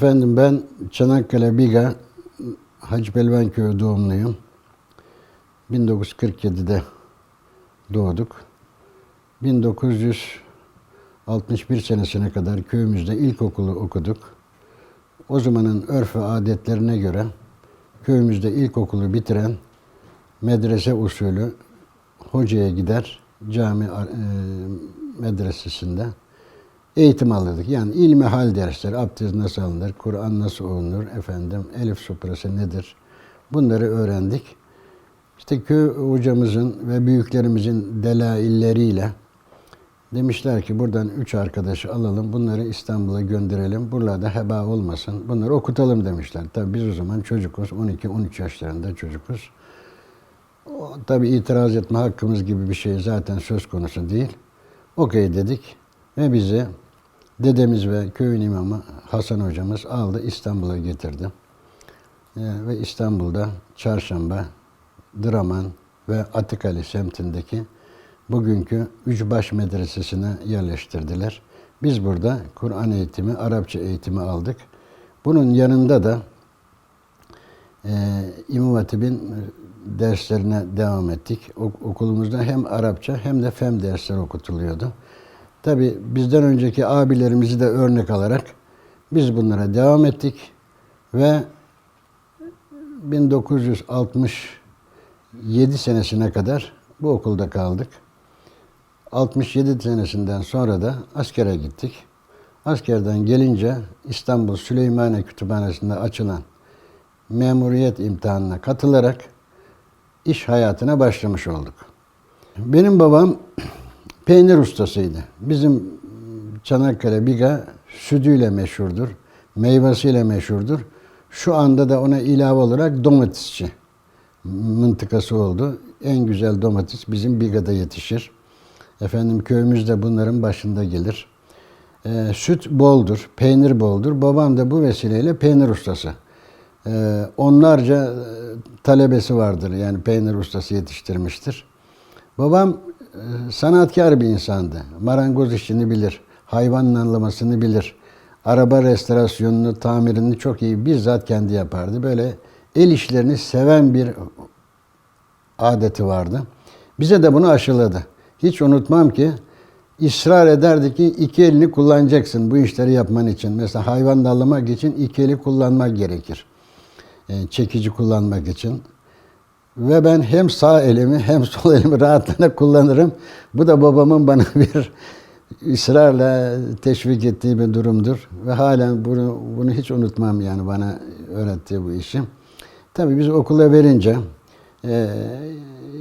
Efendim ben Çanakkale Biga Hacı Pelvan Köyü doğumluyum. 1947'de doğduk. 1961 senesine kadar köyümüzde ilkokulu okuduk. O zamanın örf ve adetlerine göre köyümüzde ilkokulu bitiren medrese usulü hocaya gider, cami medresesinde eğitim alırdık. Yani ilmihal dersleri, abdest nasıl alınır, Kur'an nasıl okunur, elif suprası nedir? Bunları öğrendik. İşte köy hocamızın ve büyüklerimizin delailleriyle demişler ki buradan 3 arkadaşı alalım, bunları İstanbul'a gönderelim, buralarda heba olmasın, bunları okutalım demişler. Tabii biz o zaman çocukuz, 12-13 yaşlarında çocukuz. Tabii itiraz etme hakkımız gibi bir şey zaten söz konusu değil. Okey dedik ve bizi dedemiz ve köyün imamı Hasan hocamız aldı, İstanbul'a getirdi. Ve İstanbul'da Çarşamba, Draman ve Atikali semtindeki bugünkü Üçbaş Medresesi'ne yerleştirdiler. Biz burada Kur'an eğitimi, Arapça eğitimi aldık. Bunun yanında da İmam Hatip'in derslerine devam ettik. Okulumuzda hem Arapça hem de fen dersleri okutuluyordu. Tabii bizden önceki abilerimizi de örnek alarak biz bunlara devam ettik ve 1967 senesine kadar bu okulda kaldık. 67 senesinden sonra da askere gittik. Askerden gelince İstanbul Süleymaniye Kütüphanesi'nde açılan memuriyet imtihanına katılarak iş hayatına başlamış olduk. Benim babam peynir ustasıydı. Bizim Çanakkale Biga sütüyle meşhurdur, meyvesiyle meşhurdur. Şu anda da ona ilave olarak domatesçi mıntıkası oldu. En güzel domates bizim Biga'da yetişir. Köyümüzde bunların başında gelir. Süt boldur, peynir boldur. Babam da bu vesileyle peynir ustası. Onlarca talebesi vardır. Yani peynir ustası yetiştirmiştir. Babam sanatkar bir insandı. Marangoz işini bilir, hayvan nallamasını bilir. Araba restorasyonunu, tamirini çok iyi bizzat kendi yapardı. Böyle el işlerini seven bir adeti vardı. Bize de bunu aşıladı. Hiç unutmam ki ısrar ederdi ki iki elini kullanacaksın bu işleri yapman için. Mesela hayvan dallamak için iki eli kullanmak gerekir. Çekici kullanmak için. Ve ben hem sağ elimi hem sol elimi rahatlıkla kullanırım. Bu da babamın bana bir ısrarla teşvik ettiği bir durumdur. Ve halen bunu hiç unutmam yani bana öğrettiği bu işi. Tabii biz okula verince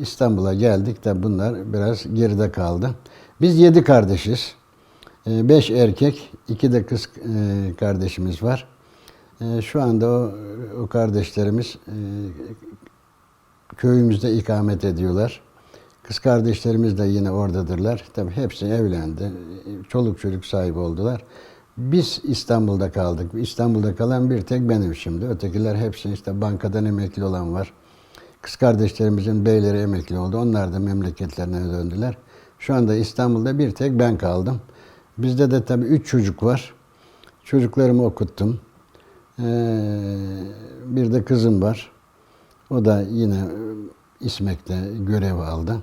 İstanbul'a geldik de bunlar biraz geride kaldı. Biz 7 kardeşiz. 5 erkek, 2 de kız kardeşimiz var. Şu anda o kardeşlerimiz köyümüzde ikamet ediyorlar. Kız kardeşlerimiz de yine oradadırlar. Tabii hepsi evlendi. Çoluk çocuk sahibi oldular. Biz İstanbul'da kaldık. İstanbul'da kalan bir tek benim şimdi. Ötekiler hepsi işte bankadan emekli olan var. Kız kardeşlerimizin beyleri emekli oldu. Onlar da memleketlerine döndüler. Şu anda İstanbul'da bir tek ben kaldım. Bizde de tabii 3 çocuk var. Çocuklarımı okuttum. Bir de kızım var. O da yine İSMEK'te görev aldı.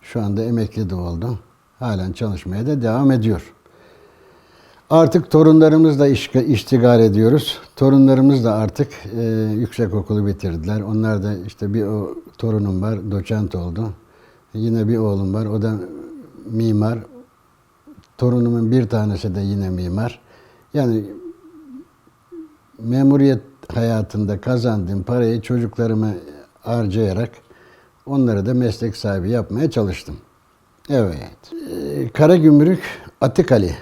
Şu anda emekli de oldu. Halen çalışmaya da devam ediyor. Artık torunlarımızla iştigal ediyoruz. Torunlarımız da artık yüksekokulu bitirdiler. Onlar da işte bir torunum var, doçent oldu. Yine bir oğlum var, o da mimar. Torunumun bir tanesi de yine mimar. Yani memuriyet hayatında kazandığım parayı çocuklarıma harcayarak onları da meslek sahibi yapmaya çalıştım. Evet. Karagümrük Atikali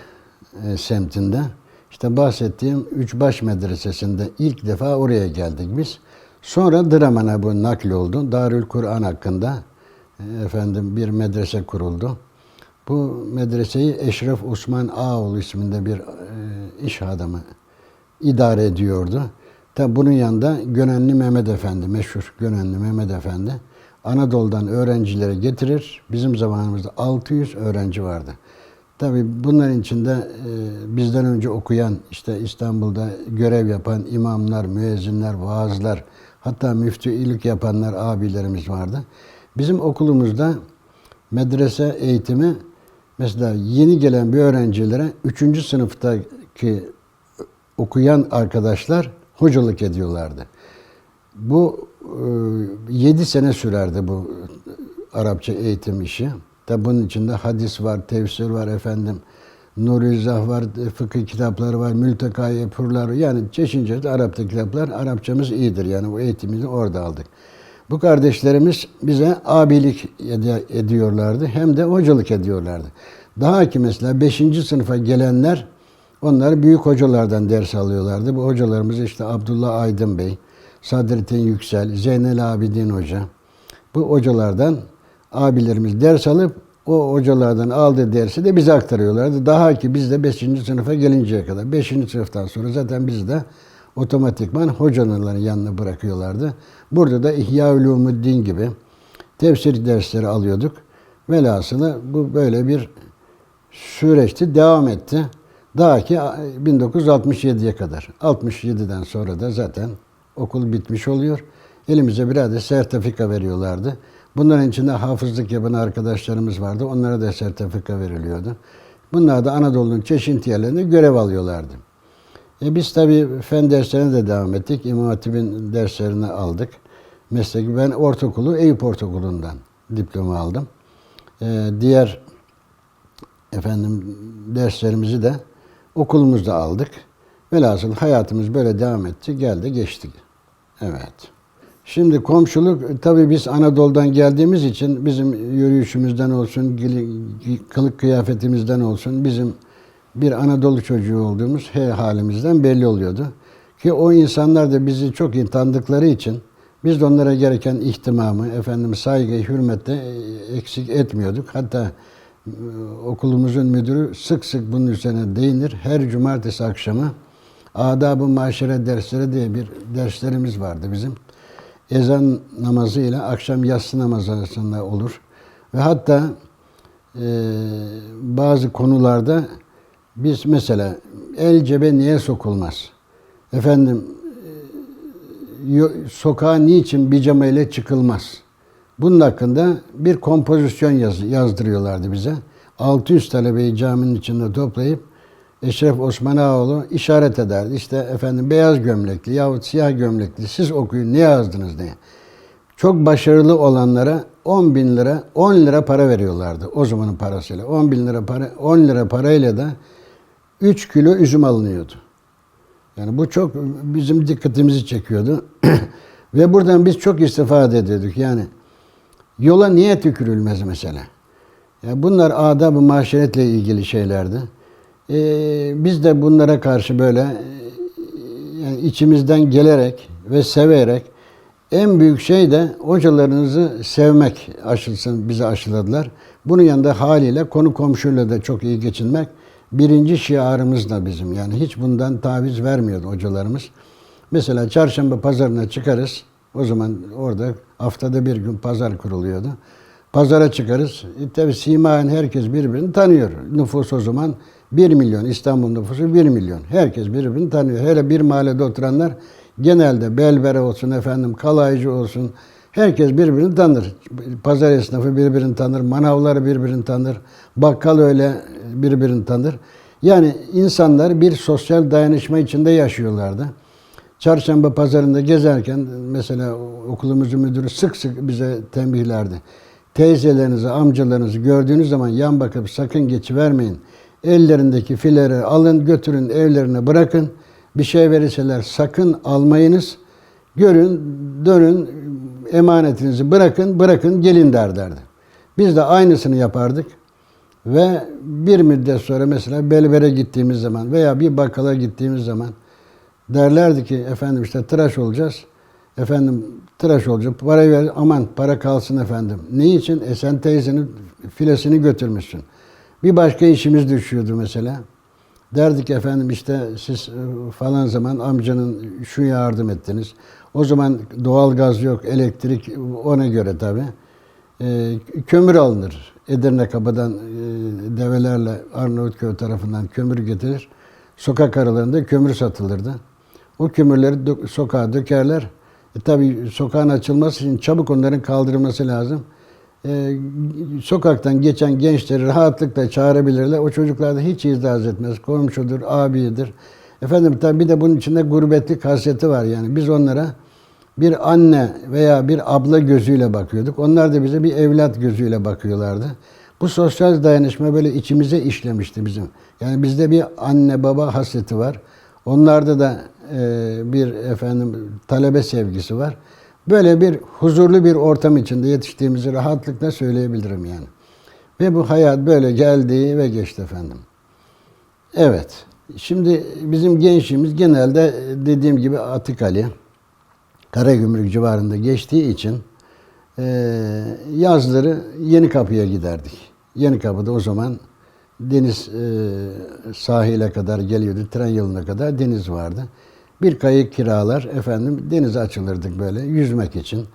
semtinde işte bahsettiğim Üçbaş Medresesi'nde ilk defa oraya geldik biz. Sonra Draman'a bu nakl oldu. Darül Kur'an hakkında bir medrese kuruldu. Bu medreseyi Eşref Osman Ağaoğlu isminde bir iş adamı idare ediyordu. Tabi bunun yanında Gönenli Mehmet Efendi, meşhur Gönenli Mehmet Efendi Anadolu'dan öğrencileri getirir. Bizim zamanımızda 600 öğrenci vardı. Tabii bunların içinde bizden önce okuyan, işte İstanbul'da görev yapan imamlar, müezzinler, vaazlar, hatta müftülük yapanlar abilerimiz vardı. Bizim okulumuzda medrese eğitimi mesela yeni gelen bir öğrencilere 3. sınıftaki okuyan arkadaşlar hocalık ediyorlardı. Bu 7 sene sürerdi bu Arapça eğitim işi. Tabi bunun içinde hadis var, tefsir var efendim. Nuri İzzah var, fıkıh kitapları var, Mültekâ-i Epurlar, yani çeşitli Arapça kitaplar. Arapçamız iyidir, yani bu eğitimimizi orada aldık. Bu kardeşlerimiz bize abilik ediyorlardı, hem de hocalık ediyorlardı. Daha ki mesela 5. sınıfa gelenler, onlar büyük hocalardan ders alıyorlardı. Bu hocalarımız işte Abdullah Aydın Bey, Sadrettin Yüksel, Zeynel Abidin Hoca. Bu hocalardan abilerimiz ders alıp o hocalardan aldığı dersi de bize aktarıyorlardı. Daha ki biz de 5. sınıfa gelinceye kadar, 5. sınıftan sonra zaten biz de otomatikman hocaların yanına bırakıyorlardı. Burada da İhya Ulumuddin gibi tefsir dersleri alıyorduk. Velhasılı bu böyle bir süreçti, devam etti. Daha ki 1967'ye kadar. 67'den sonra da zaten okul bitmiş oluyor. Elimize birer de sertifika veriyorlardı. Bunların içinde hafızlık yapan arkadaşlarımız vardı. Onlara da sertifika veriliyordu. Bunlar da Anadolu'nun çeşitli yerlerinde görev alıyorlardı. Biz tabii fen derslerine de devam ettik. İmam Hatip'in derslerini aldık. Mesleki, ben ortaokulu Eyüp Ortaokulu'ndan diploma aldım. Diğer derslerimizi de okulumuzda aldık. Velhasıl hayatımız böyle devam etti. Geldi geçti. Evet. Şimdi komşuluk, tabii biz Anadolu'dan geldiğimiz için bizim yürüyüşümüzden olsun, kılık kıyafetimizden olsun, bizim bir Anadolu çocuğu olduğumuz her halimizden belli oluyordu. Ki o insanlar da bizi çok iyi tanıdıkları için biz de onlara gereken ihtimamı, saygıyı, hürmette eksik etmiyorduk. Hatta okulumuzun müdürü sık sık bunun üzerine değinir. Her cumartesi akşamı Adab-ı Maşere dersleri diye bir derslerimiz vardı bizim. Ezan namazı ile akşam yatsı namazı arasında olur. Ve hatta bazı konularda biz mesela el cebe niye sokulmaz? Sokağa niçin pijama ile çıkılmaz? Bunun hakkında bir kompozisyon yazdırıyorlardı bize. 600 talebeyi caminin içinde toplayıp Eşref Osman Ağaoğlu işaret ederdi. İşte beyaz gömlekli yahut siyah gömlekli siz okuyun ne yazdınız diye. Çok başarılı olanlara 10 bin lira, 10 lira para veriyorlardı o zamanın parasıyla. 10 bin lira para, 10 lira parayla da 3 kilo üzüm alınıyordu. Yani bu çok bizim dikkatimizi çekiyordu. Ve buradan biz çok istifade ediyorduk. Yani yola niye tükürülmez mesela? Yani bunlar adab-ı maşeretle ilgili şeylerdi. Biz de bunlara karşı böyle yani içimizden gelerek ve severek, en büyük şey de hocalarınızı sevmek bize aşıladılar. Bunun yanında haliyle konu komşuyla da çok iyi geçinmek birinci şiarımız da bizim. Yani hiç bundan taviz vermiyordu hocalarımız. Mesela çarşamba pazarına çıkarız. O zaman orada haftada bir gün pazar kuruluyordu. Pazara çıkarız. Tabii simayen herkes birbirini tanıyor. Nüfus o zaman 1 milyon. İstanbul nüfusu 1 milyon. Herkes birbirini tanıyor. Hele bir mahallede oturanlar genelde belbere olsun, kalaycı olsun. Herkes birbirini tanır. Pazar esnafı birbirini tanır. Manavlar birbirini tanır. Bakkal öyle birbirini tanır. Yani insanlar bir sosyal dayanışma içinde yaşıyorlardı. Çarşamba pazarında gezerken mesela okulumuzun müdürü sık sık bize tembihlerdi. Teyzelerinizi, amcalarınızı gördüğünüz zaman yan bakıp sakın geçivermeyin. Ellerindeki fileri alın, götürün evlerine bırakın. Bir şey verirseler sakın almayınız. Görün, dönün, emanetinizi bırakın gelin derlerdi. Biz de aynısını yapardık. Ve bir müddet sonra mesela berbere gittiğimiz zaman veya bir bakkala gittiğimiz zaman derlerdi ki işte tıraş olacağız. Tıraş olacak. Parayı ver. Aman para kalsın efendim. Ne için? Sen teyzenin filesini götürmüşsün. Bir başka işimiz düşüyordu mesela. Derdik siz falan zaman amcanın şu yardım ettiniz. O zaman doğal gaz yok, elektrik ona göre tabii. Kömür alınır. Edirne Kapı'dan develerle Arnavutköy tarafından kömür getirilir. Sokak aralarında kömür satılırdı. O kömürleri sokağa dökerler. Tabii sokağın açılması için çabuk onların kaldırılması lazım. Sokaktan geçen gençleri rahatlıkla çağırabilirler. O çocuklar da hiç itiraz etmez. Komşudur, abidir. Efendim tabii bir de bunun içinde gurbetlik hasreti var yani. Biz onlara bir anne veya bir abla gözüyle bakıyorduk. Onlar da bize bir evlat gözüyle bakıyorlardı. Bu sosyal dayanışma böyle içimize işlemişti bizim. Yani bizde bir anne baba hasreti var. Onlarda da bir talebe sevgisi var. Böyle bir huzurlu bir ortam içinde yetiştiğimizi rahatlıkla söyleyebilirim yani. Ve bu hayat böyle geldi ve geçti efendim. Evet. Şimdi bizim gençliğimiz genelde dediğim gibi Atıkali, Karagümrük civarında geçtiği için yazları Yenikapı'ya giderdik. Yenikapı'da o zaman deniz sahile kadar geliyordu. Tren yoluna kadar deniz vardı. Bir kayık kiralar denize açılırdık böyle yüzmek için.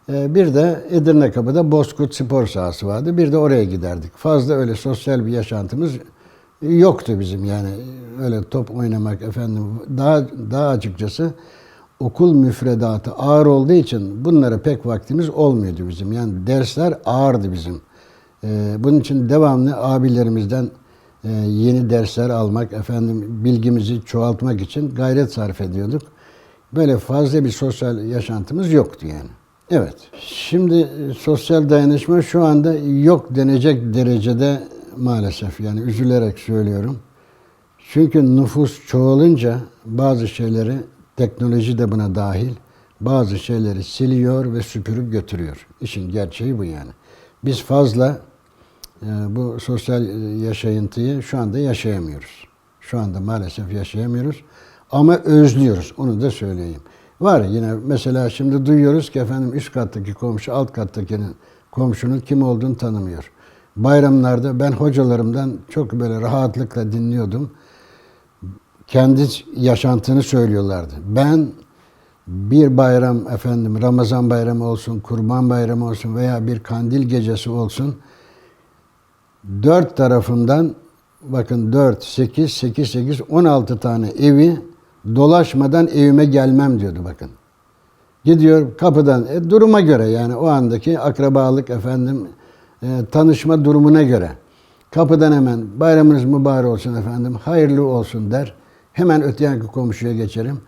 Bir de Edirne Kapı'da Bozkurt spor sahası vardı. Bir de oraya giderdik. Fazla öyle sosyal bir yaşantımız yoktu bizim yani. Öyle top oynamak daha açıkçası okul müfredatı ağır olduğu için bunlara pek vaktimiz olmuyordu bizim. Yani dersler ağırdı bizim. Bunun için devamlı abilerimizden yeni dersler almak, bilgimizi çoğaltmak için gayret sarf ediyorduk. Böyle fazla bir sosyal yaşantımız yoktu yani. Evet. Şimdi sosyal dayanışma şu anda yok denecek derecede maalesef yani üzülerek söylüyorum. Çünkü nüfus çoğalınca bazı şeyleri teknoloji de buna dahil bazı şeyleri siliyor ve süpürüp götürüyor. İşin gerçeği bu yani. Biz fazla bu sosyal yaşayıntıyı şu anda yaşayamıyoruz. Şu anda maalesef yaşayamıyoruz. Ama özlüyoruz. Onu da söyleyeyim. Var yine mesela şimdi duyuyoruz ki üst kattaki komşu alt kattakinin komşunun kim olduğunu tanımıyor. Bayramlarda ben hocalarımdan çok böyle rahatlıkla dinliyordum. Kendi yaşantını söylüyorlardı. Ben bir bayram Ramazan bayramı olsun, Kurban bayramı olsun veya bir kandil gecesi olsun 4 tarafından bakın 4, 8, 8, 8, 16 tane evi dolaşmadan evime gelmem diyordu bakın. Gidiyor kapıdan duruma göre yani o andaki akrabalık tanışma durumuna göre kapıdan hemen bayramınız mübarek olsun hayırlı olsun der. Hemen öte yanki komşuya geçerim.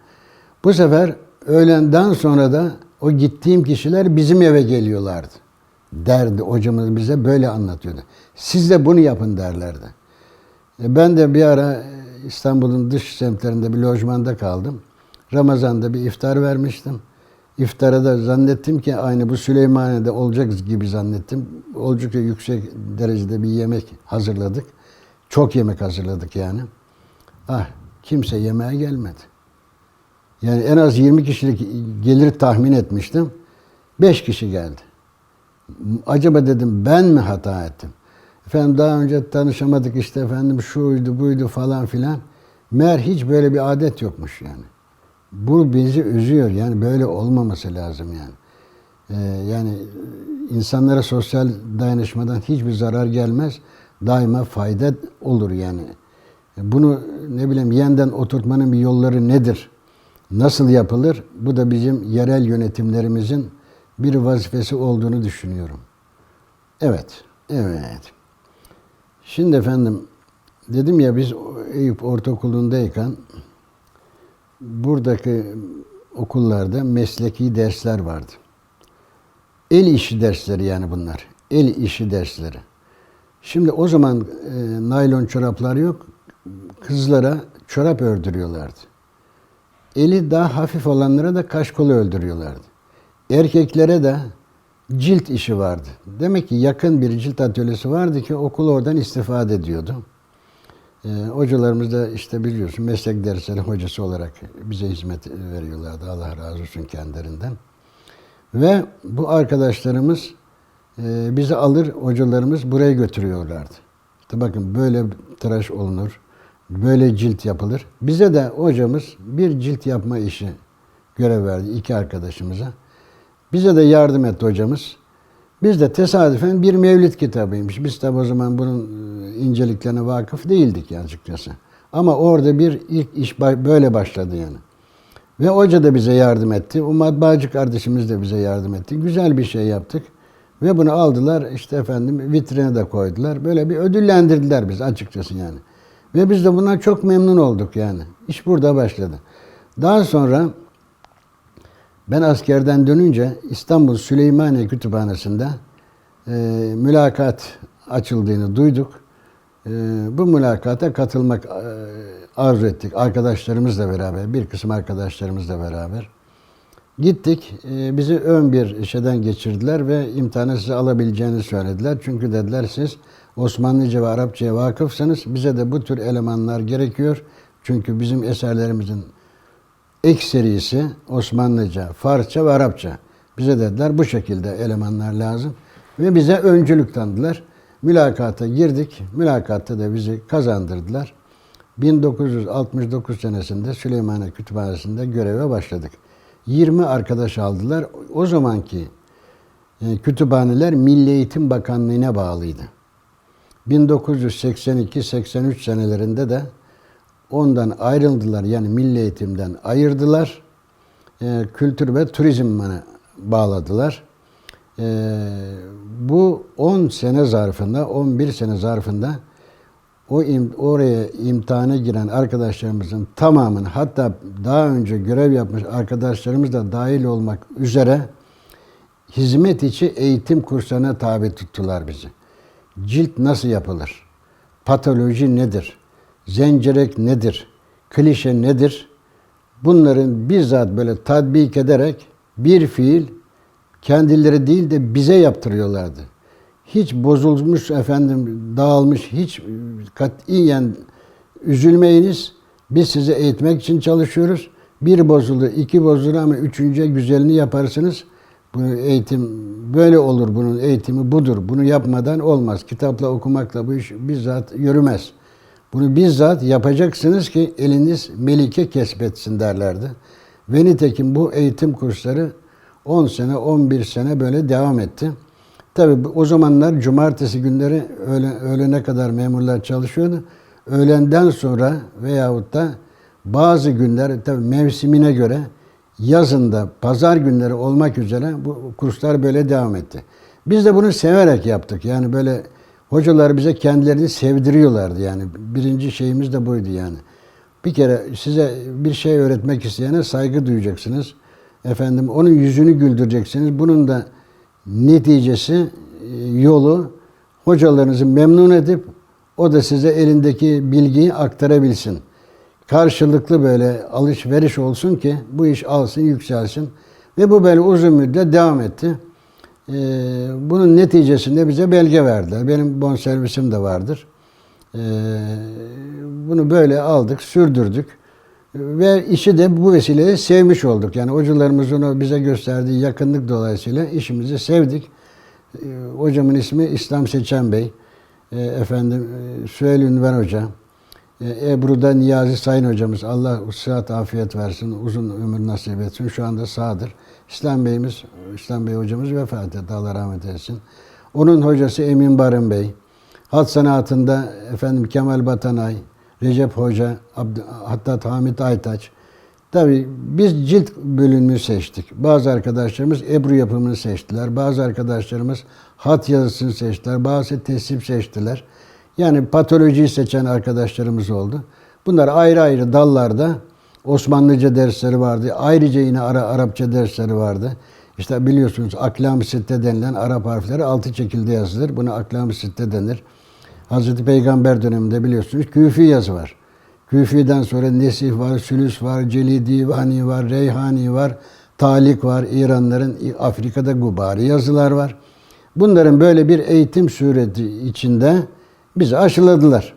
Bu sefer öğlenden sonra da o gittiğim kişiler bizim eve geliyorlardı. Derdi hocamız bize böyle anlatıyordu. Siz de bunu yapın derlerdi. Ben de bir ara İstanbul'un dış semtlerinde bir lojmanda kaldım. Ramazan'da bir iftar vermiştim. İftara da zannettim ki aynı bu Süleymaniye'de olacak gibi zannettim. Oldukça yüksek derecede bir yemek hazırladık. Çok yemek hazırladık yani. Kimse yemeğe gelmedi. Yani en az 20 kişilik gelir tahmin etmiştim. 5 kişi geldi. Acaba dedim ben mi hata ettim? Daha önce tanışamadık şuydu buydu falan filan. Meğer hiç böyle bir adet yokmuş yani. Bu bizi üzüyor yani böyle olmaması lazım yani. Yani insanlara sosyal dayanışmadan hiçbir zarar gelmez. Daima fayda olur yani. Bunu yeniden oturtmanın bir yolları nedir? Nasıl yapılır? Bu da bizim yerel yönetimlerimizin bir vazifesi olduğunu düşünüyorum. Evet. Şimdi dedim ya biz Eyüp Ortaokulu'ndayken buradaki okullarda mesleki dersler vardı. El işi dersleri yani bunlar. El işi dersleri. Şimdi o zaman naylon çoraplar yok. Kızlara çorap ördürüyorlardı. Eli daha hafif olanlara da kaşkolu öldürüyorlardı. Erkeklere de cilt işi vardı. Demek ki yakın bir cilt atölyesi vardı ki okul oradan istifade ediyordu. Hocalarımız da biliyorsun meslek dersleri hocası olarak bize hizmet veriyorlardı. Allah razı olsun kendilerinden. Ve bu arkadaşlarımız bizi alır, hocalarımız buraya götürüyorlardı. Bakın böyle tıraş olunur, böyle cilt yapılır. Bize de hocamız bir cilt yapma işi görev verdi 2 arkadaşımıza. Bize de yardım etti hocamız. Biz de tesadüfen bir mevlid kitabıymış. Biz tabi o zaman bunun inceliklerine vakıf değildik ya açıkçası. Ama orada bir ilk iş böyle başladı yani. Ve hoca da bize yardım etti. O matbaacı kardeşimiz de bize yardım etti. Güzel bir şey yaptık. Ve bunu aldılar işte efendim vitrine de koydular. Böyle bir ödüllendirdiler biz açıkçası yani. Ve biz de bundan çok memnun olduk yani. İş burada başladı. Daha sonra ben askerden dönünce İstanbul Süleymaniye Kütüphanesi'nde mülakat açıldığını duyduk. Bu mülakata katılmak arzu ettik. Arkadaşlarımızla beraber, bir kısım arkadaşlarımızla beraber. Gittik. Bizi ön bir şeyden geçirdiler ve imtihanı size alabileceğini söylediler. Çünkü dediler siz Osmanlıca ve Arapçaya vakıfsınız. Bize de bu tür elemanlar gerekiyor. Çünkü bizim eserlerimizin ekserisi Osmanlıca, Farsça ve Arapça. Bize dediler bu şekilde elemanlar lazım. Ve bize öncülük tanıdılar. Mülakata girdik. Mülakatta da bizi kazandırdılar. 1969 senesinde Süleymaniye Kütüphanesi'nde göreve başladık. 20 arkadaş aldılar. O zamanki kütüphaneler Milli Eğitim Bakanlığı'na bağlıydı. 1982-83 senelerinde de ondan ayrıldılar. Yani Milli Eğitim'den ayırdılar. Kültür ve Turizm'e bağladılar. Bu 10 sene zarfında, 11 sene zarfında oraya imtihana giren arkadaşlarımızın tamamını, hatta daha önce görev yapmış arkadaşlarımız da dahil olmak üzere hizmet içi eğitim kurslarına tabi tuttular bizi. Cilt nasıl yapılır? Patoloji nedir? Zencirek nedir? Klişe nedir? Bunların bizzat böyle tatbik ederek bir fiil kendileri değil de bize yaptırıyorlardı. Hiç bozulmuş efendim, dağılmış, hiç katiyen üzülmeyiniz. Biz sizi eğitmek için çalışıyoruz. Bir bozuldu, iki bozuldu ama üçüncüye güzelini yaparsınız. Bu eğitim böyle olur, bunun eğitimi budur. Bunu yapmadan olmaz. Kitapla okumakla bu iş bizzat yürümez. Bunu bizzat yapacaksınız ki eliniz melike kesbetsin derlerdi. Ve nitekim bu eğitim kursları 10 sene, 11 sene böyle devam etti. Tabii o zamanlar cumartesi günleri öğlene kadar memurlar çalışıyordu. Öğlenden sonra veyahut da bazı günler tabii mevsimine göre yazında pazar günleri olmak üzere bu kurslar böyle devam etti. Biz de bunu severek yaptık. Yani böyle hocalar bize kendilerini sevdiriyorlardı yani. Birinci şeyimiz de buydu yani. Bir kere size bir şey öğretmek isteyene saygı duyacaksınız. Efendim onun yüzünü güldüreceksiniz. Bunun da neticesi, yolu hocalarınızı memnun edip o da size elindeki bilgiyi aktarabilsin. Karşılıklı böyle alışveriş olsun ki bu iş alsın, yükselsin. Ve bu böyle uzun müddet devam etti. Bunun neticesinde bize belge verdiler. Benim bonservisim de vardır. Bunu böyle aldık, sürdürdük. Ve işi de bu vesileyle sevmiş olduk. Yani hocalarımızın o bize gösterdiği yakınlık dolayısıyla işimizi sevdik. Hocamın ismi İslam Seçen Bey. Süheyl Ünver Hoca. Ebru'da Niyazi Sayın Hocamız. Allah sıhhat afiyet versin, uzun ömür nasip etsin. Şu anda sağdır. İslam Bey hocamız vefat etti. Allah rahmet eylesin. Onun hocası Emin Barın Bey. Hat sanatında Kemal Batanay, Recep Hoca, hatta Hamit Aytaç. Tabii biz cilt bölümünü seçtik. Bazı arkadaşlarımız Ebru yapımını seçtiler. Bazı arkadaşlarımız hat yazısını seçtiler. Bazı tesip seçtiler. Yani patolojiyi seçen arkadaşlarımız oldu. Bunlar ayrı ayrı dallarda Osmanlıca dersleri vardı. Ayrıca yine Arapça dersleri vardı. İşte biliyorsunuz Aklam-ı Sitte denilen Arap harfleri 6 şekilde yazılır. Buna Aklam-ı Sitte denir. Hazreti Peygamber döneminde biliyorsunuz Küfi yazı var. Küfi'den sonra Nesih var, Sülüs var, Celi Divani var, Reyhani var, Talik var. İranların Afrika'da Gubari yazılar var. Bunların böyle bir eğitim sureti içinde bizi aşıladılar.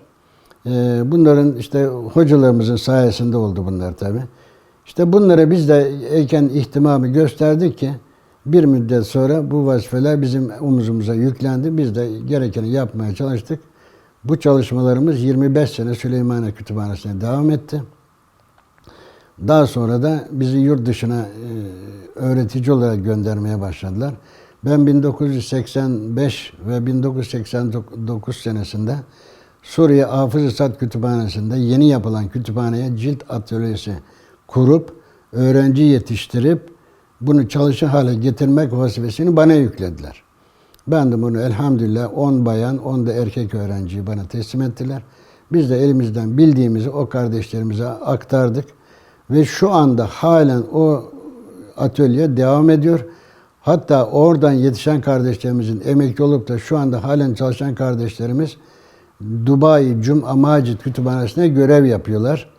Bunların işte hocalarımızın sayesinde oldu bunlar tabi. İşte bunlara biz de erken ihtimamı gösterdik ki bir müddet sonra bu vazifeler bizim omuzumuza yüklendi. Biz de gerekeni yapmaya çalıştık. Bu çalışmalarımız 25 sene Süleymaniye Kütüphanesi'ne devam etti. Daha sonra da bizi yurt dışına öğretici olarak göndermeye başladılar. Ben 1985 ve 1989 senesinde Suriye Hafız-ı Sa'd Kütüphanesi'nde yeni yapılan kütüphaneye cilt atölyesi kurup, öğrenci yetiştirip, bunu çalışır hale getirmek vazifesini bana yüklediler. Ben de bunu elhamdülillah 10 bayan, 10 da erkek öğrenciyi bana teslim ettiler. Biz de elimizden bildiğimizi o kardeşlerimize aktardık. Ve şu anda halen o atölye devam ediyor. Hatta oradan yetişen kardeşlerimizin emekli olup da şu anda halen çalışan kardeşlerimiz Dubai Cum'a Macid Kütüphanesi'ne görev yapıyorlar.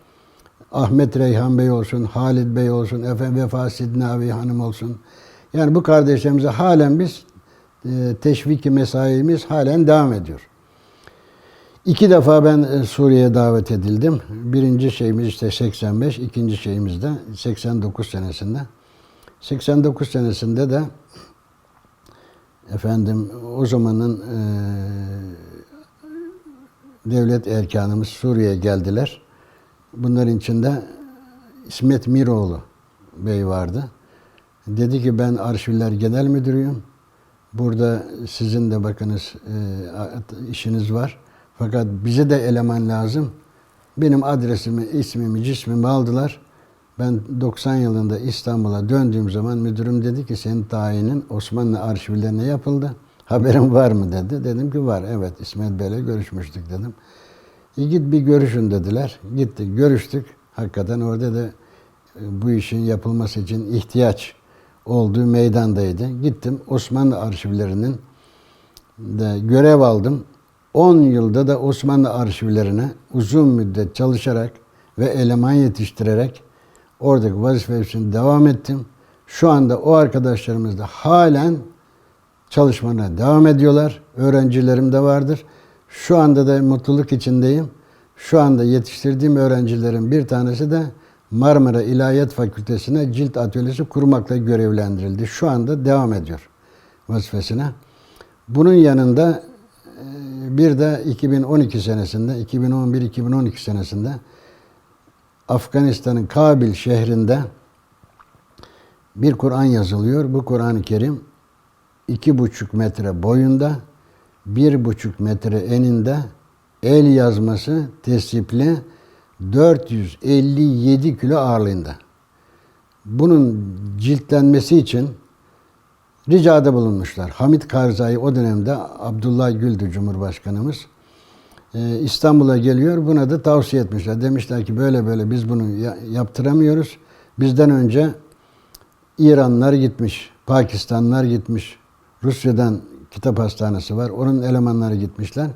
Ahmet Reyhan Bey olsun, Halid Bey olsun, Vefa Sidnavi Hanım olsun. Yani bu kardeşlerimize halen biz teşviki mesaimiz halen devam ediyor. 2 defa ben Suriye'ye davet edildim. Birinci şeyimiz işte 85, ikinci şeyimiz de 89 senesinde. 89 senesinde de efendim o zamanın devlet erkanımız Suriye'ye geldiler. Bunların içinde İsmet Miroğlu Bey vardı. Dedi ki ben Arşivler Genel Müdürüyüm. Burada sizin de bakınız işiniz var. Fakat bize de eleman lazım. Benim adresimi, ismimi, cismimi aldılar. Ben 90 yılında İstanbul'a döndüğüm zaman müdürüm dedi ki senin tayinin Osmanlı arşivlerine yapıldı. Haberin var mı dedi. Dedim ki var. Evet İsmet Bey'le görüşmüştük dedim. Git bir görüşün dediler. Gittik görüştük. Hakikaten orada da bu işin yapılması için ihtiyaç olduğu meydandaydı. Gittim Osmanlı arşivlerinin de görev aldım. 10 yılda da Osmanlı arşivlerine uzun müddet çalışarak ve eleman yetiştirerek oradaki vazifesini devam ettim. Şu anda o arkadaşlarımız da halen çalışmalarına devam ediyorlar. Öğrencilerim de vardır. Şu anda da mutluluk içindeyim. Şu anda yetiştirdiğim öğrencilerin bir tanesi de Marmara İlahiyat Fakültesi'ne cilt atölyesi kurmakla görevlendirildi. Şu anda devam ediyor vazifesine. Bunun yanında bir de 2012 senesinde, 2011-2012 senesinde Afganistan'ın Kabil şehrinde bir Kur'an yazılıyor. Bu Kur'an-ı Kerim 2,5 metre boyunda, 1,5 metre eninde, el yazması tesipli 457 kilo ağırlığında. Bunun ciltlenmesi için ricada bulunmuşlar. Hamit Karzai o dönemde Abdullah Gül'dü Cumhurbaşkanımız. İstanbul'a geliyor. Buna da tavsiye etmişler. Demişler ki böyle böyle biz bunu yaptıramıyoruz. Bizden önce İranlar gitmiş, Pakistanlar gitmiş, Rusya'dan kitap hastanesi var. Onun elemanları gitmişler.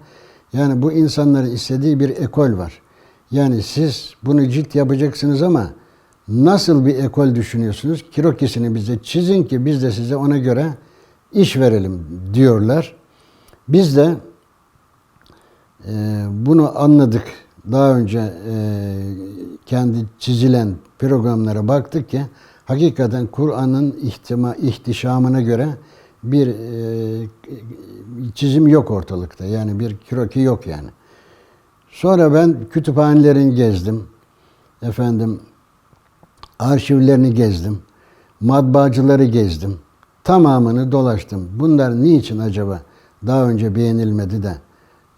Yani bu insanların istediği bir ekol var. Yani siz bunu cilt yapacaksınız ama nasıl bir ekol düşünüyorsunuz? Krokisini bize çizin ki biz de size ona göre iş verelim diyorlar. Biz de bunu anladık. Daha önce kendi çizilen programlara baktık ki hakikaten Kur'an'ın ihtişamına göre bir çizim yok ortalıkta. Yani bir kroki yok yani. Sonra ben kütüphanelerini gezdim. Efendim arşivlerini gezdim. Matbaacıları gezdim. Tamamını dolaştım. Bunlar niçin acaba daha önce beğenilmedi de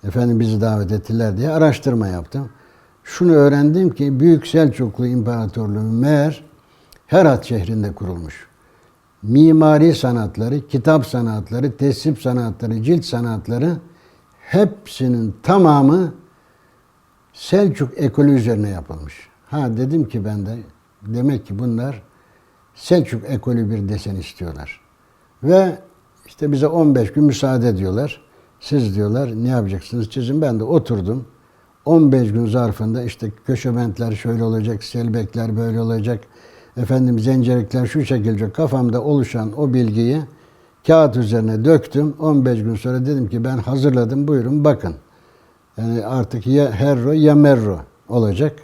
efendim bizi davet ettiler diye araştırma yaptım. Şunu öğrendim ki Büyük Selçuklu İmparatorluğu meğer Herat şehrinde kurulmuş. Mimari sanatları, kitap sanatları, tesip sanatları, cilt sanatları hepsinin tamamı Selçuk ekolü üzerine yapılmış. Ha dedim ki ben de demek ki bunlar Selçuk ekolü bir desen istiyorlar. Ve işte bize 15 gün müsaade ediyorlar. Siz diyorlar ne yapacaksınız çizin. Ben de oturdum. 15 gün zarfında işte köşebentler şöyle olacak, selbekler böyle olacak. Efendim zencirikler şu şekilde kafamda oluşan o bilgiyi kağıt üzerine döktüm. 15 gün sonra dedim ki ben hazırladım buyurun bakın. Yani artık ya herro ya merro olacak.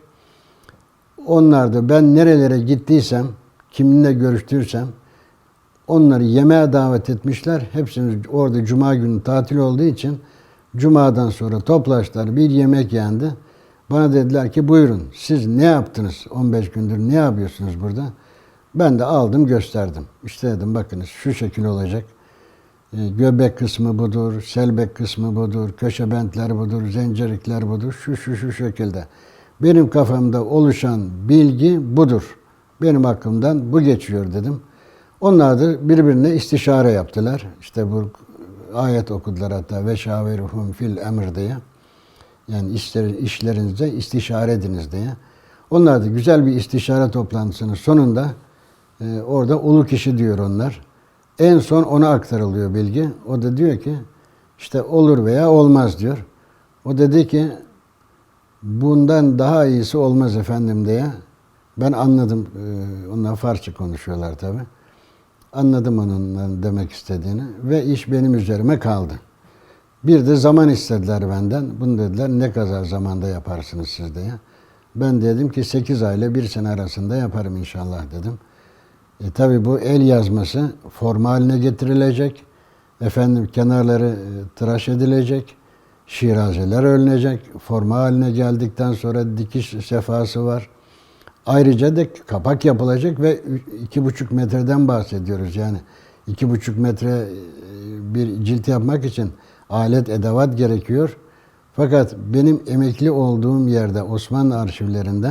Onlar da ben nerelere gittiysem, kiminle görüştüysem onları yemeğe davet etmişler. Hepsimiz orada cuma günü tatil olduğu için cumadan sonra toplaştılar. Bir yemek yendi. Bana dediler ki buyurun siz ne yaptınız 15 gündür ne yapıyorsunuz burada? Ben de aldım gösterdim. İşte dedim bakınız şu şekil olacak. Göbek kısmı budur, selbek kısmı budur, köşebentler budur, zencirikler budur, şu şekilde. Benim kafamda oluşan bilgi budur. Benim hakkımdan bu geçiyor dedim. Onlar da birbirine istişare yaptılar. İşte bu ayet okudular hatta ve şaviruhum fil emr diye. Yani işlerinizde istişare ediniz diye. Onlar da güzel bir istişare toplantısının sonunda orada ulu kişi diyor onlar. En son ona aktarılıyor bilgi. O da diyor ki işte olur veya olmaz diyor. O dedi ki bundan daha iyisi olmaz efendim diye. Ben anladım. Onlar Farsça konuşuyorlar tabi. Anladım onun demek istediğini ve iş benim üzerime kaldı. Bir de zaman istediler benden. Bunu dediler ne kadar zamanda yaparsınız siz diye. Ben dedim ki 8 ay ile 1 sene arasında yaparım inşallah dedim. Tabi bu el yazması forma haline getirilecek. Efendim kenarları tıraş edilecek. Şirazeler örülecek. Forma haline geldikten sonra dikiş sefası var. Ayrıca da kapak yapılacak ve 2,5 metreden bahsediyoruz. Yani 2,5 metre bir cilt yapmak için alet edevat gerekiyor. Fakat benim emekli olduğum yerde Osmanlı arşivlerinde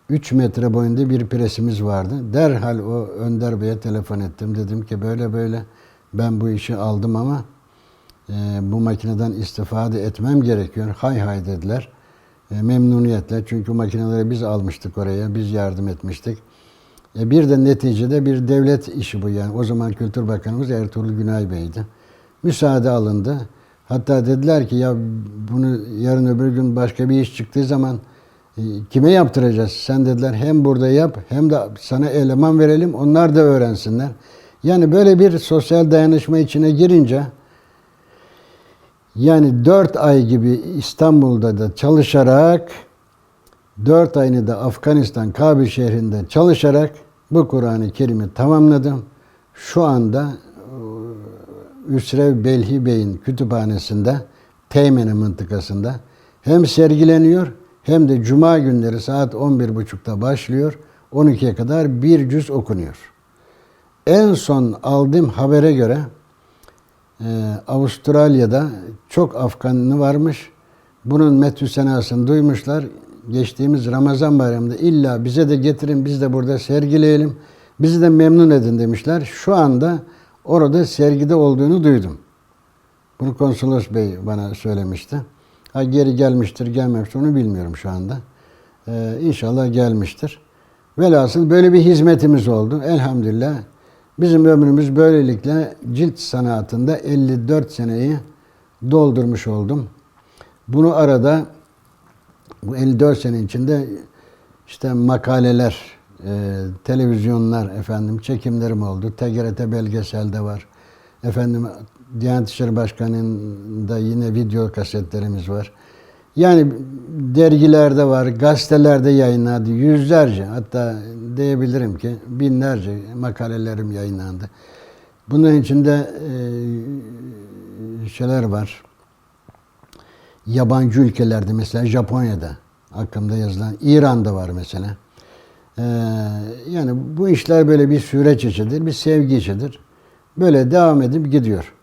3 metre boyunda bir presimiz vardı. Derhal o Önder Bey'e telefon ettim. Dedim ki böyle ben bu işi aldım ama bu makineden istifade etmem gerekiyor. Hay dediler. Memnuniyetle. Çünkü makineleri biz almıştık oraya. Biz yardım etmiştik. Bir de neticede bir devlet işi bu yani. O zaman Kültür Bakanımız Ertuğrul Günay Bey'di. Müsaade alındı. Hatta dediler ki ya bunu yarın öbür gün başka bir iş çıktığı zaman kime yaptıracağız? Sen dediler hem burada yap hem de sana eleman verelim. Onlar da öğrensinler. Yani böyle bir sosyal dayanışma içine girince yani 4 ay gibi İstanbul'da da çalışarak 4 ayını da Afganistan Kabil şehrinde çalışarak bu Kur'an-ı Kerim'i tamamladım. Şu anda Üsrev Belhi Bey'in kütüphanesinde Teymene mıntıkasında hem sergileniyor hem de cuma günleri saat 11.30'da başlıyor. 12'ye kadar bir cüz okunuyor. En son aldığım habere göre Avustralya'da çok Afganlı varmış. Bunun metü senasını duymuşlar. Geçtiğimiz Ramazan bayramında illa bize de getirin, biz de burada sergileyelim. Bizi de memnun edin demişler. Şu anda orada sergide olduğunu duydum. Bunu konsolos bey bana söylemişti. Ha geri gelmiştir, gelmemiştir onu bilmiyorum şu anda. İnşallah gelmiştir. Velhasıl böyle bir hizmetimiz oldu. Elhamdülillah. Bizim ömrümüz böylelikle cilt sanatında 54 seneyi doldurmuş oldum. Bunu arada bu 54 sene içinde işte makaleler, televizyonlar efendim çekimlerim oldu. TGRT belgeselde var. Efendim Diyanet İşleri Başkanı'nda yine video kasetlerimiz var. Yani dergilerde var, gazetelerde yayınlandı. Yüzlerce hatta diyebilirim ki binlerce makalelerim yayınlandı. Bunun içinde şeyler var. Yabancı ülkelerde mesela Japonya'da hakkında yazılan, İran'da var mesela. Yani bu işler böyle bir süreç içidir, bir sevgi içidir. Böyle devam edip gidiyor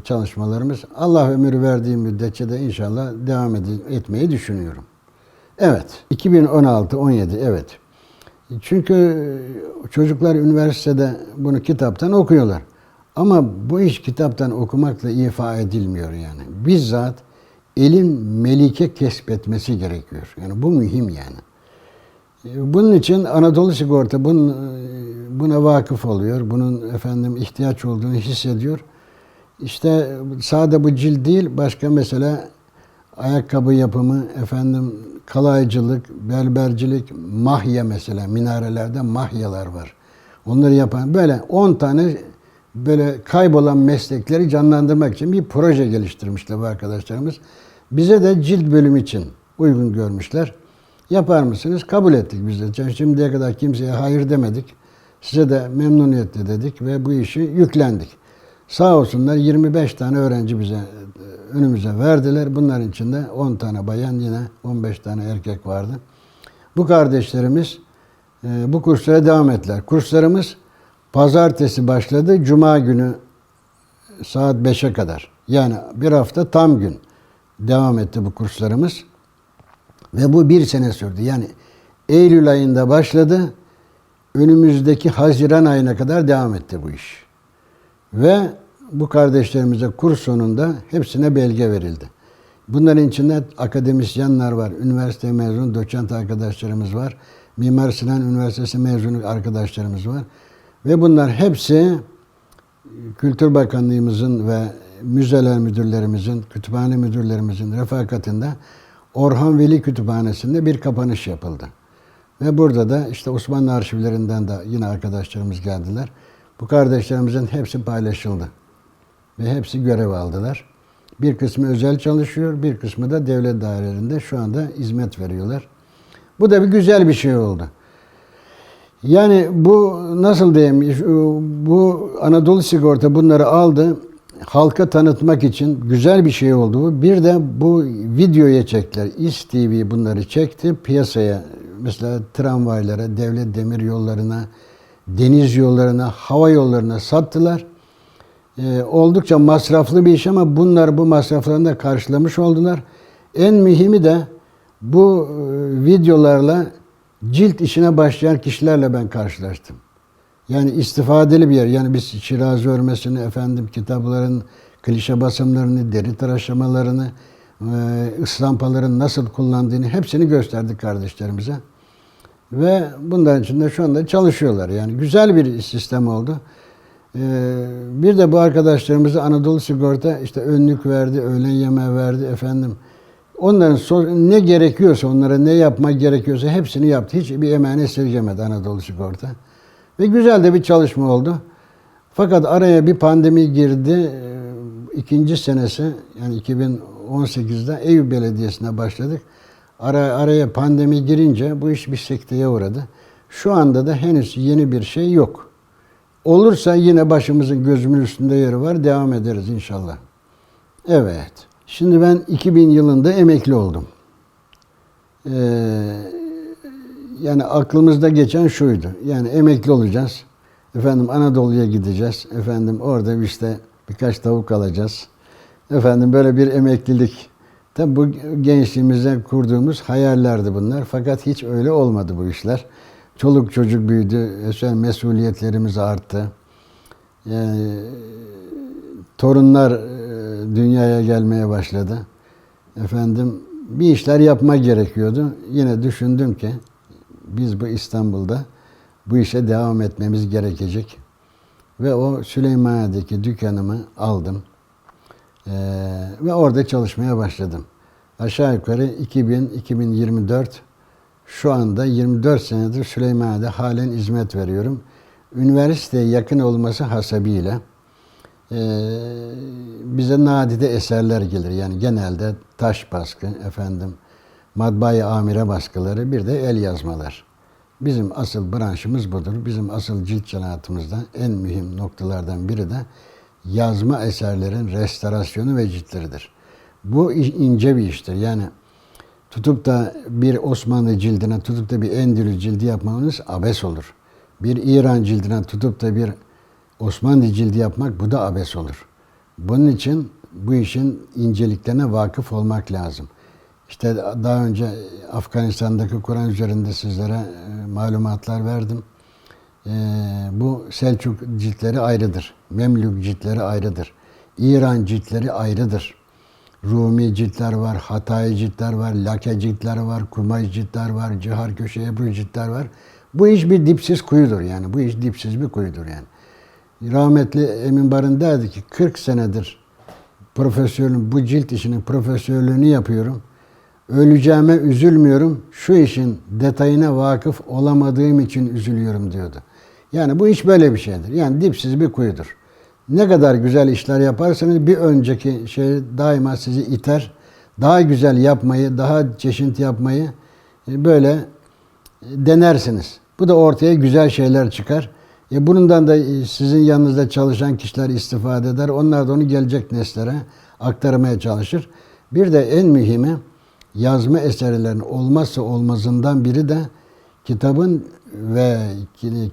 çalışmalarımız. Allah ömür verdiği müddetçe de inşallah devam etmeyi düşünüyorum. Evet, 2016-17 evet. Çünkü çocuklar üniversitede bunu kitaptan okuyorlar. Ama bu iş kitaptan okumakla ifa edilmiyor yani. Bizzat elin melike kesbetmesi gerekiyor. Yani bu mühim yani. Bunun için Anadolu Sigorta buna vakıf oluyor. Bunun efendim ihtiyaç olduğunu hissediyor. İşte sadece bu cilt değil, başka mesela ayakkabı yapımı, efendim kalaycılık, berbercilik, mahya mesela, minarelerde mahyalar var. Onları yapan böyle 10 tane böyle kaybolan meslekleri canlandırmak için bir proje geliştirmişler bu arkadaşlarımız. Bize de cilt bölümü için uygun görmüşler. Yapar mısınız? Kabul ettik biz de. Şimdiye kadar kimseye hayır demedik. Size de memnuniyetle dedik ve bu işi yüklendik. Sağ olsunlar 25 tane öğrenci bize önümüze verdiler. Bunların içinde 10 tane bayan, yine 15 tane erkek vardı. Bu kardeşlerimiz bu kurslara devam ettiler. Kurslarımız pazartesi başladı. Cuma günü saat 5'e kadar. Yani bir hafta tam gün devam etti bu kurslarımız. Ve bu bir sene sürdü. Yani Eylül ayında başladı. Önümüzdeki Haziran ayına kadar devam etti bu iş. Ve bu kardeşlerimize kurs sonunda hepsine belge verildi. Bunların içinde akademisyenler var, üniversite mezunu doçent arkadaşlarımız var, Mimar Sinan Üniversitesi mezunu arkadaşlarımız var. Ve bunlar hepsi Kültür Bakanlığımızın ve müzeler müdürlerimizin, kütüphane müdürlerimizin refakatinde Orhan Veli Kütüphanesi'nde bir kapanış yapıldı. Ve burada da işte Osmanlı arşivlerinden de yine arkadaşlarımız geldiler. Bu kardeşlerimizin hepsi paylaşıldı. Ve hepsi görev aldılar. Bir kısmı özel çalışıyor, bir kısmı da devlet dairelerinde şu anda hizmet veriyorlar. Bu da bir güzel bir şey oldu. Yani bu nasıl diyeyim, bu Anadolu Sigorta bunları aldı, halka tanıtmak için güzel bir şey oldu bu. Bir de bu videoya çektiler. İS TV bunları çekti, piyasaya, mesela tramvaylara, devlet demir yollarına, deniz yollarına, hava yollarına sattılar. Oldukça masraflı bir iş ama bunlar bu masraflarını da karşılamış oldular. En mühimi de bu videolarla cilt işine başlayan kişilerle ben karşılaştım. Yani istifadeli bir yer. Yani biz Şirazi örmesini, kitapların klişe basımlarını, deri tıraşlamalarını, ıslampaların nasıl kullandığını hepsini gösterdik kardeşlerimize. Ve bunların için de şu anda çalışıyorlar. Yani güzel bir sistem oldu. Bir de bu arkadaşlarımıza Anadolu Sigorta işte önlük verdi, öğlen yemeği verdi Onların ne gerekiyorsa, onlara ne yapmak gerekiyorsa hepsini yaptı. Hiçbir emeğini esirgemedi Anadolu Sigorta. Ve güzel de bir çalışma oldu. Fakat araya bir pandemi girdi. İkinci senesi yani 2018'de Eyüp Belediyesi'ne başladık. Araya pandemi girince bu iş bir sekteye uğradı. Şu anda da henüz yeni bir şey yok. Olursa yine başımızın gözümün üstünde yeri var. Devam ederiz inşallah. Evet. Şimdi ben 2000 yılında emekli oldum. Yani aklımızda geçen şuydu. Yani emekli olacağız. Anadolu'ya gideceğiz. Orada işte birkaç tavuk alacağız. Böyle bir emeklilik. Tabi bu gençliğimizde kurduğumuz hayallerdi bunlar. Fakat hiç öyle olmadı bu işler. Çoluk çocuk büyüdü. Mesuliyetlerimiz arttı. Torunlar dünyaya gelmeye başladı. Bir işler yapmak gerekiyordu. Yine düşündüm ki biz bu İstanbul'da bu işe devam etmemiz gerekecek. Ve o Süleymaniye'deki dükkanımı aldım. Ve orada çalışmaya başladım. Aşağı yukarı 2000-2024 şu anda 24 senedir Süleymaniye'de halen hizmet veriyorum. Üniversiteye yakın olması hasebiyle bize nadide eserler gelir. Yani genelde taş baskı, matbaa-i amire baskıları, bir de el yazmalar. Bizim asıl branşımız budur. Bizim asıl cilt sanatımızda en mühim noktalardan biri de yazma eserlerin restorasyonu ve ciltleridir. Bu ince bir iştir. Yani tutup da bir Osmanlı cildine tutup da bir Endülüs cildi yapmamız abes olur. Bir İran cildine tutup da bir Osmanlı cildi yapmak, bu da abes olur. Bunun için bu işin inceliklerine vakıf olmak lazım. İşte daha önce Afganistan'daki Kur'an üzerinde sizlere malumatlar verdim. Bu Selçuk ciltleri ayrıdır. Memlük ciltleri ayrıdır. İran ciltleri ayrıdır. Rumi ciltler var, Hatay ciltler var, Lake ciltler var, Kumay ciltler var, Cihar Köşe Ebru ciltler var. Bu iş bir dipsiz kuyudur yani. Bu iş dipsiz bir kuyudur yani. Rahmetli Emin Barın derdi ki 40 senedir bu cilt işinin profesörlüğünü yapıyorum. Öleceğime üzülmüyorum. Şu işin detayına vakıf olamadığım için üzülüyorum diyordu. Yani bu iş böyle bir şeydir. Yani dipsiz bir kuyudur. Ne kadar güzel işler yaparsanız bir önceki şey daima sizi iter. Daha güzel yapmayı, daha çeşitli yapmayı böyle denersiniz. Bu da ortaya güzel şeyler çıkar. Bundan da sizin yanınızda çalışan kişiler istifade eder. Onlar da onu gelecek nesillere aktarmaya çalışır. Bir de en mühimi yazma eserlerin olmazsa olmazından biri de kitabın ve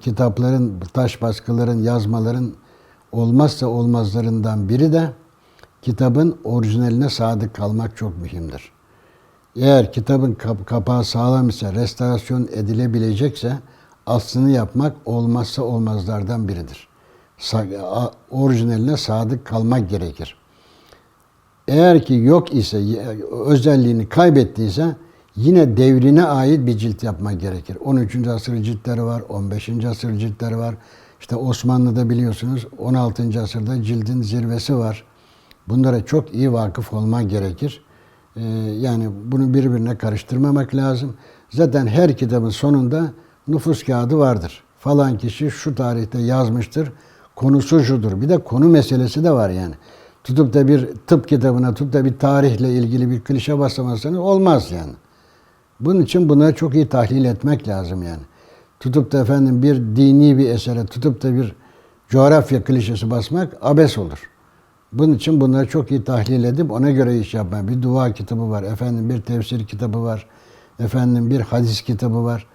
kitapların, taş baskıların, yazmaların olmazsa olmazlarından biri de kitabın orijinaline sadık kalmak çok mühimdir. Eğer kitabın kapağı sağlam ise, restorasyon edilebilecekse aslını yapmak olmazsa olmazlardan biridir. Orijinaline sadık kalmak gerekir. Eğer ki yok ise, özelliğini kaybettiyse yine devrine ait bir cilt yapmak gerekir. 13. asır ciltleri var, 15. asır ciltleri var. İşte Osmanlı'da biliyorsunuz 16. asırda cildin zirvesi var. Bunlara çok iyi vakıf olmak gerekir. Yani bunu birbirine karıştırmamak lazım. Zaten her kitabın sonunda nüfus kağıdı vardır. Falan kişi şu tarihte yazmıştır, konusu şudur. Bir de konu meselesi de var yani. Tutup da bir tıp kitabına, tutup da bir tarihle ilgili bir klişe basamazsanız olmaz yani. Bunun için bunları çok iyi tahlil etmek lazım yani. Tutup da efendim bir dini bir esere, tutup da bir coğrafya klişesi basmak abes olur. Bunun için bunları çok iyi tahlil edip ona göre iş yapmak. Bir dua kitabı var, efendim bir tefsir kitabı var, efendim bir hadis kitabı var.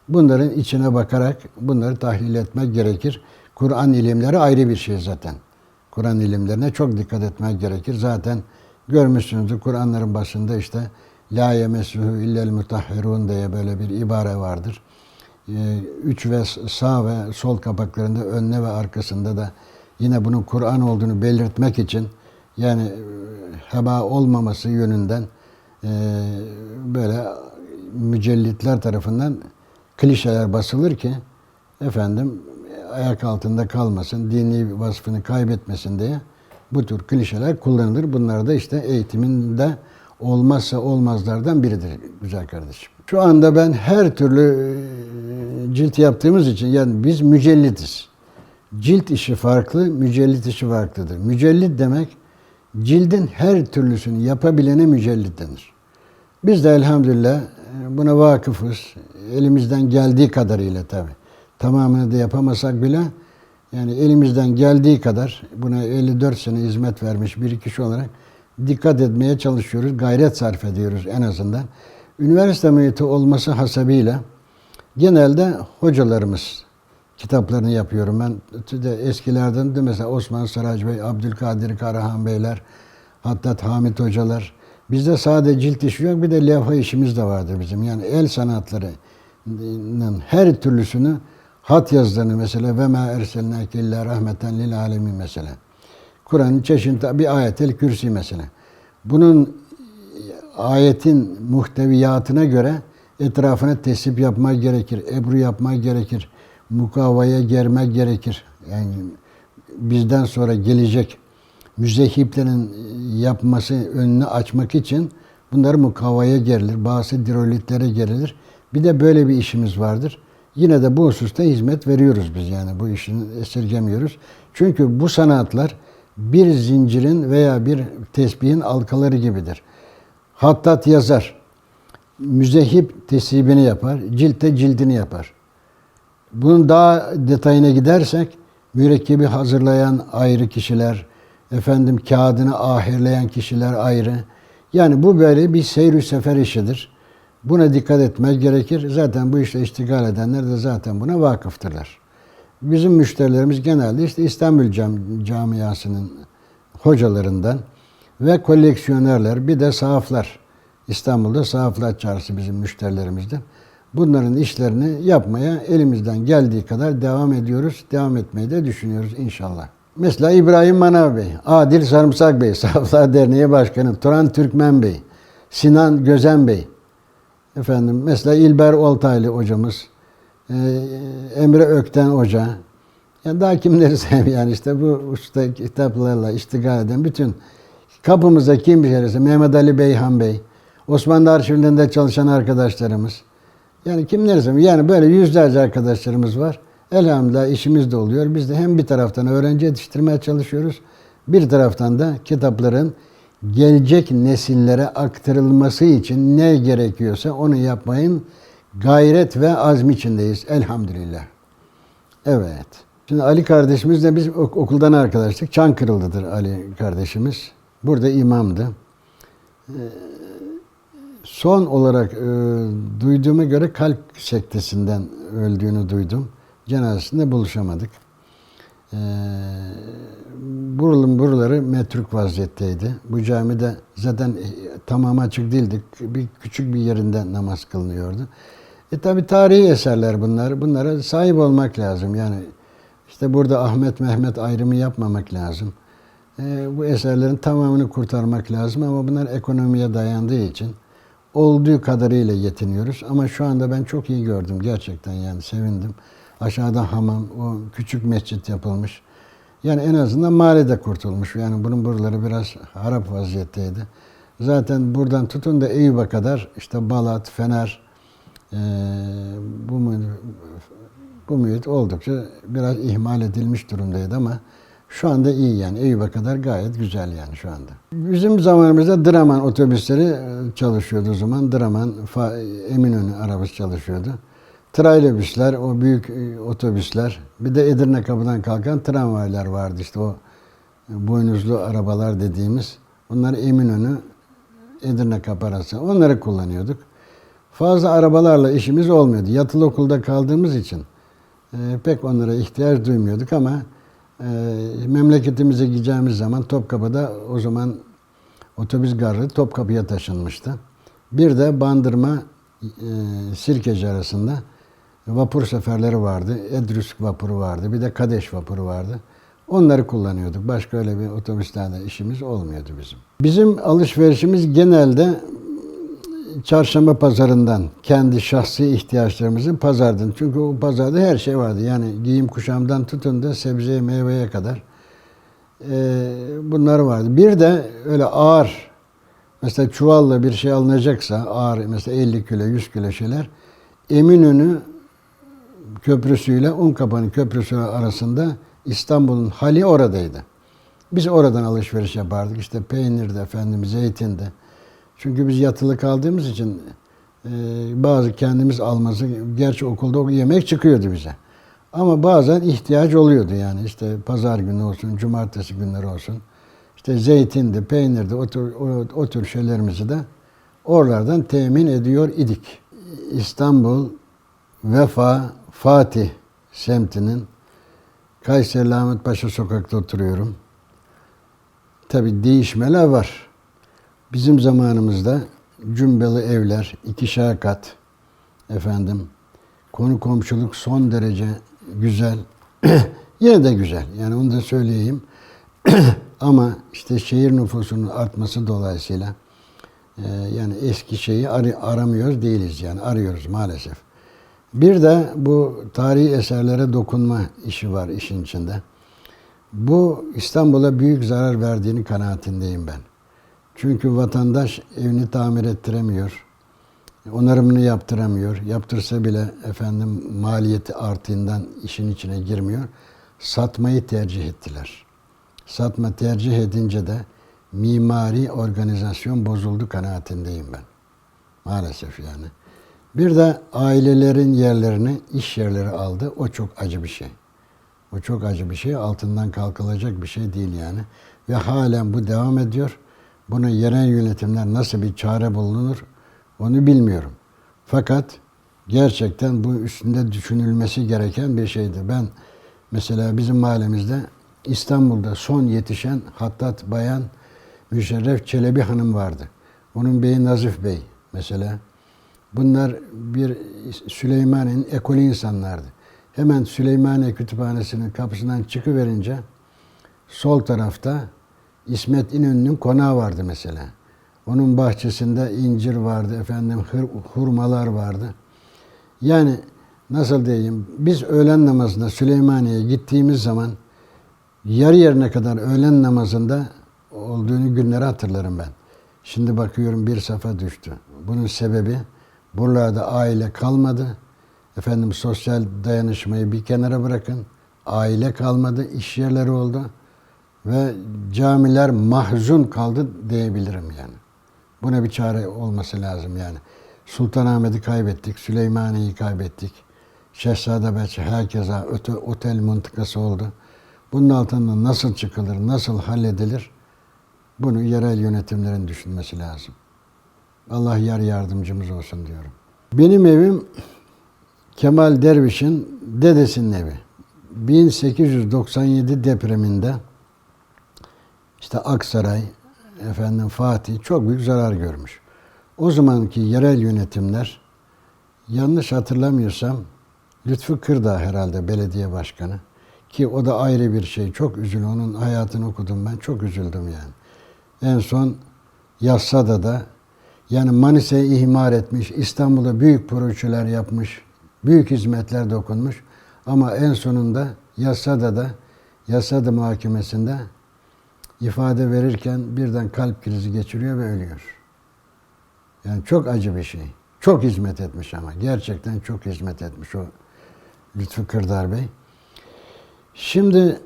Bunların içine bakarak bunları tahlil etmek gerekir. Kur'an ilimleri ayrı bir şey zaten. Kur'an ilimlerine çok dikkat etmek gerekir. Zaten görmüşsünüzdür Kur'anların başında işte la yemessuhu illel mutahherun diye böyle bir ibare vardır. Üç ve sağ ve sol kapaklarında önüne ve arkasında da yine bunun Kur'an olduğunu belirtmek için yani heba olmaması yönünden böyle mücellitler tarafından klişeler basılır ki efendim ayak altında kalmasın, dini vasfını kaybetmesin diye bu tür klişeler kullanılır. Bunlar da işte eğitiminde olmazsa olmazlardan biridir güzel kardeşim. Şu anda ben her türlü cilt yaptığımız için yani biz mücellitiz. Cilt işi farklı, mücellit işi farklıdır. Mücellit demek cildin her türlüsünü yapabilene mücellit denir. Biz de elhamdülillah buna vakıfız. Elimizden geldiği kadarıyla tabii. Tamamını da yapamasak bile yani elimizden geldiği kadar buna 54 sene hizmet vermiş bir kişi olarak dikkat etmeye çalışıyoruz. Gayret sarf ediyoruz en azından. Üniversite mühiti olması hasebiyle genelde hocalarımız kitaplarını yapıyorum. Ben de eskilerden de mesela Osman Saraç Bey, Abdülkadir Karahan Beyler, Hattat Hamit Hocalar. Bizde sadece cilt işi yok, bir de levha işimiz de vardır bizim. Yani el sanatlarının her türlüsünü, hat yazılarını mesela ve ma erselnâke illâ rahmeten lil âlemin mesela. Kur'an'ın çeşitli bir ayetel kürsi mesela. Bunun ayetin muhteviyatına göre etrafına tesip yapmak gerekir, ebru yapmak gerekir, mukavvaya germek gerekir. Yani bizden sonra gelecek müzehiplerin yapması önünü açmak için bunları mukavvaya gerilir, bazı dirolitlere gerilir. Bir de böyle bir işimiz vardır. Yine de bu hususta hizmet veriyoruz biz yani bu işini esirgemiyoruz. Çünkü bu sanatlar bir zincirin veya bir tesbihin halkaları gibidir. Hattat yazar, müzehip tesibini yapar, ciltte cildini yapar. Bunun daha detayına gidersek mürekkebi hazırlayan ayrı kişiler, efendim kağıdını ahirleyen kişiler ayrı. Yani bu böyle bir seyr-ü sefer işidir. Buna dikkat etmek gerekir. Zaten bu işle iştigal edenler de zaten buna vakıftırlar. Bizim müşterilerimiz genelde işte İstanbul Camiası'nın hocalarından ve koleksiyonerler, bir de sahaflar. İstanbul'da Sahaflar Çarşısı bizim müşterilerimizdir. Bunların işlerini yapmaya elimizden geldiği kadar devam ediyoruz. Devam etmeyi de düşünüyoruz inşallah. Mesela İbrahim Manav Bey, Adil Sarımsak Bey, Sahaflar Derneği Başkanı, Turan Türkmen Bey, Sinan Gözen Bey, efendim mesela İlber Oltaylı hocamız, Emre Ökten Hoca, yani daha kimleri seveyim yani işte bu usta kitaplarla iştigal eden bütün kapımıza kim gelirse Mehmet Ali Beyhan Bey, Osmanlı arşivlerinde çalışan arkadaşlarımız, yani kimleri seveyim yani böyle yüzlerce arkadaşlarımız var. Elhamdülillah işimiz de oluyor. Biz de hem bir taraftan öğrenci yetiştirmeye çalışıyoruz, bir taraftan da kitapların gelecek nesillere aktarılması için ne gerekiyorsa onu yapmayın gayret ve azmi içindeyiz elhamdülillah. Evet. Şimdi Ali kardeşimizle biz okuldan arkadaştık. Çankırılı'dır Ali kardeşimiz. Burada imamdı. Son olarak duyduğuma göre kalp sektesinden öldüğünü duydum. Cenazesinde buluşamadık. Buraları metruk vaziyetteydi. Bu camide zaten tamamı açık değildi. Bir küçük bir yerinde namaz kılınıyordu. Tabi tarihi eserler bunlar. Bunlara sahip olmak lazım. Yani işte burada Ahmet Mehmet ayrımı yapmamak lazım. Bu eserlerin tamamını kurtarmak lazım ama bunlar ekonomiye dayandığı için olduğu kadarıyla yetiniyoruz. Ama şu anda ben çok iyi gördüm gerçekten, yani sevindim. Aşağıda hamam, o küçük mescit yapılmış. Yani en azından mahallede kurtulmuş. Yani bunun buraları biraz harap vaziyetteydi. Zaten buradan tutun da Eyüp'e kadar işte Balat, Fener, bu mühit oldukça biraz ihmal edilmiş durumdaydı ama şu anda iyi yani. Eyüp'e kadar gayet güzel yani şu anda. Bizim zamanımızda Draman otobüsleri çalışıyordu o zaman. Draman, Eminönü arabası çalışıyordu. Trailibüsler, o büyük otobüsler, bir de Edirne Kapı'dan kalkan tramvaylar vardı, işte o boynuzlu arabalar dediğimiz. Bunlar Eminönü, Edirne Kapı arası. Onları kullanıyorduk. Fazla arabalarla işimiz olmuyordu. Yatılı okulda kaldığımız için pek onlara ihtiyaç duymuyorduk ama memleketimize gideceğimiz zaman Topkapı'da, o zaman otobüs garı Topkapı'ya taşınmıştı. Bir de Bandırma Sirkeci arasında vapur seferleri vardı. Edrüsk vapuru vardı. Bir de Kadeş vapuru vardı. Onları kullanıyorduk. Başka öyle bir otobüslerle işimiz olmuyordu bizim. Bizim alışverişimiz genelde çarşamba pazarından, kendi şahsi ihtiyaçlarımızı pazardan. Çünkü o pazarda her şey vardı. Yani giyim kuşamdan tutun da sebzeye, meyveye kadar bunlar vardı. Bir de öyle ağır, mesela çuvalla bir şey alınacaksa ağır, mesela 50 kilo, 100 kilo şeyler, Eminönü Köprüsü'yle Unkapanı Köprüsü arasında İstanbul'un hali oradaydı. Biz oradan alışveriş yapardık. İşte peynirde, efendim, zeytinde. Çünkü biz yatılı kaldığımız için bazı kendimiz alması, gerçi okulda yemek çıkıyordu bize. Ama bazen ihtiyaç oluyordu yani, işte pazar günü olsun, cumartesi günleri olsun. İşte zeytindi, peynirdi, o tür şeylerimizi de oralardan temin ediyor idik. İstanbul, Vefa, Fatih semtinin Kayseri Ahmet Paşa sokakta oturuyorum. Tabii değişmeler var. Bizim zamanımızda cümbeli evler, 2'şer kat, efendim, konu komşuluk son derece güzel. Yine de güzel, yani onu da söyleyeyim. Ama işte şehir nüfusunun artması dolayısıyla yani eski şeyi aramıyoruz değiliz, yani arıyoruz maalesef. Bir de bu tarihi eserlere dokunma işi var işin içinde. Bu İstanbul'a büyük zarar verdiğini kanaatindeyim ben. Çünkü vatandaş evini tamir ettiremiyor, onarımını yaptıramıyor. Yaptırsa bile efendim maliyeti arttığından işin içine girmiyor. Satmayı tercih ettiler. Satma tercih edince de mimari organizasyon bozuldu kanaatindeyim ben. Maalesef yani. Bir de ailelerin yerlerini iş yerleri aldı. O çok acı bir şey. O çok acı bir şey. Altından kalkılacak bir şey değil yani. Ve halen bu devam ediyor. Buna yerel yönetimler nasıl bir çare bulunur onu bilmiyorum. Fakat gerçekten bu üstünde düşünülmesi gereken bir şeydi. Ben mesela bizim mahallemizde İstanbul'da son yetişen Hattat Bayan Müşerref Çelebi Hanım vardı. Onun beyi Nazif Bey mesela. Bunlar bir Süleymaniye'nin ekolü insanlardı. Hemen Süleymaniye Kütüphanesi'nin kapısından çıkıverince sol tarafta İsmet İnönü'nün konağı vardı mesela. Onun bahçesinde incir vardı, efendim hurmalar vardı. Yani nasıl diyeyim, biz öğlen namazında Süleymaniye'ye gittiğimiz zaman yarı yerine kadar öğlen namazında olduğunu günleri hatırlarım ben. Şimdi bakıyorum bir safa düştü. Bunun sebebi buralarda aile kalmadı. Efendim sosyal dayanışmayı bir kenara bırakın. Aile kalmadı, iş yerleri oldu. Ve camiler mahzun kaldı diyebilirim yani. Buna bir çare olması lazım yani. Sultanahmet'i kaybettik, Süleymaniye'yi kaybettik. Şehzadebaşı herkese otel mıntıkası oldu. Bunun altından nasıl çıkılır, nasıl halledilir? Bunu yerel yönetimlerin düşünmesi lazım. Allah yar yardımcımız olsun diyorum. Benim evim Kemal Derviş'in dedesinin evi. 1897 depreminde işte Aksaray, Fatih çok büyük zarar görmüş. O zamanki yerel yönetimler, yanlış hatırlamıyorsam Lütfü Kırdağ herhalde belediye başkanı, ki o da ayrı bir şey. Çok üzüldüm. Onun hayatını okudum ben. Çok üzüldüm yani. En son Yassıada yani Manisa'yı ihmal etmiş, İstanbul'da büyük projeler yapmış, büyük hizmetler dokunmuş. Ama en sonunda Yassıada Mahkemesi'nde ifade verirken birden kalp krizi geçiriyor ve ölüyor. Yani çok acı bir şey. Çok hizmet etmiş ama. Gerçekten çok hizmet etmiş o Lütfü Kırdar Bey. Şimdi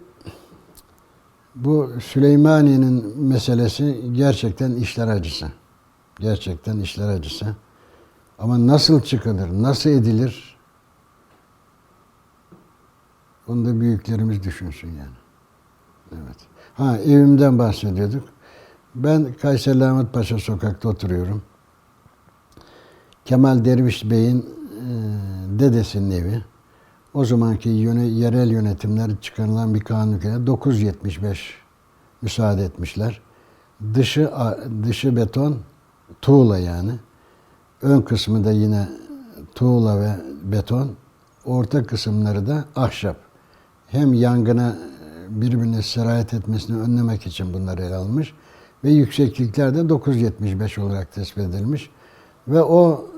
bu Süleymaniye'nin meselesi gerçekten işler acısı. Gerçekten işler acısı. Ama nasıl çıkılır, nasıl edilir? Onu da büyüklerimiz düşünsün yani. Evet. Evimden bahsediyorduk. Ben Kayseri Ahmet Paşa sokakta oturuyorum. Kemal Derviş Bey'in dedesinin evi. O zamanki yerel yönetimler çıkarılan bir kanun hükmüne 975 müsaade etmişler. Dışı beton, tuğla yani. Ön kısmı da yine tuğla ve beton. Orta kısımları da ahşap. Hem yangına birbirine sirayet etmesini önlemek için bunları ele almış. Ve yükseklikler de 975 olarak tespit edilmiş. Ve o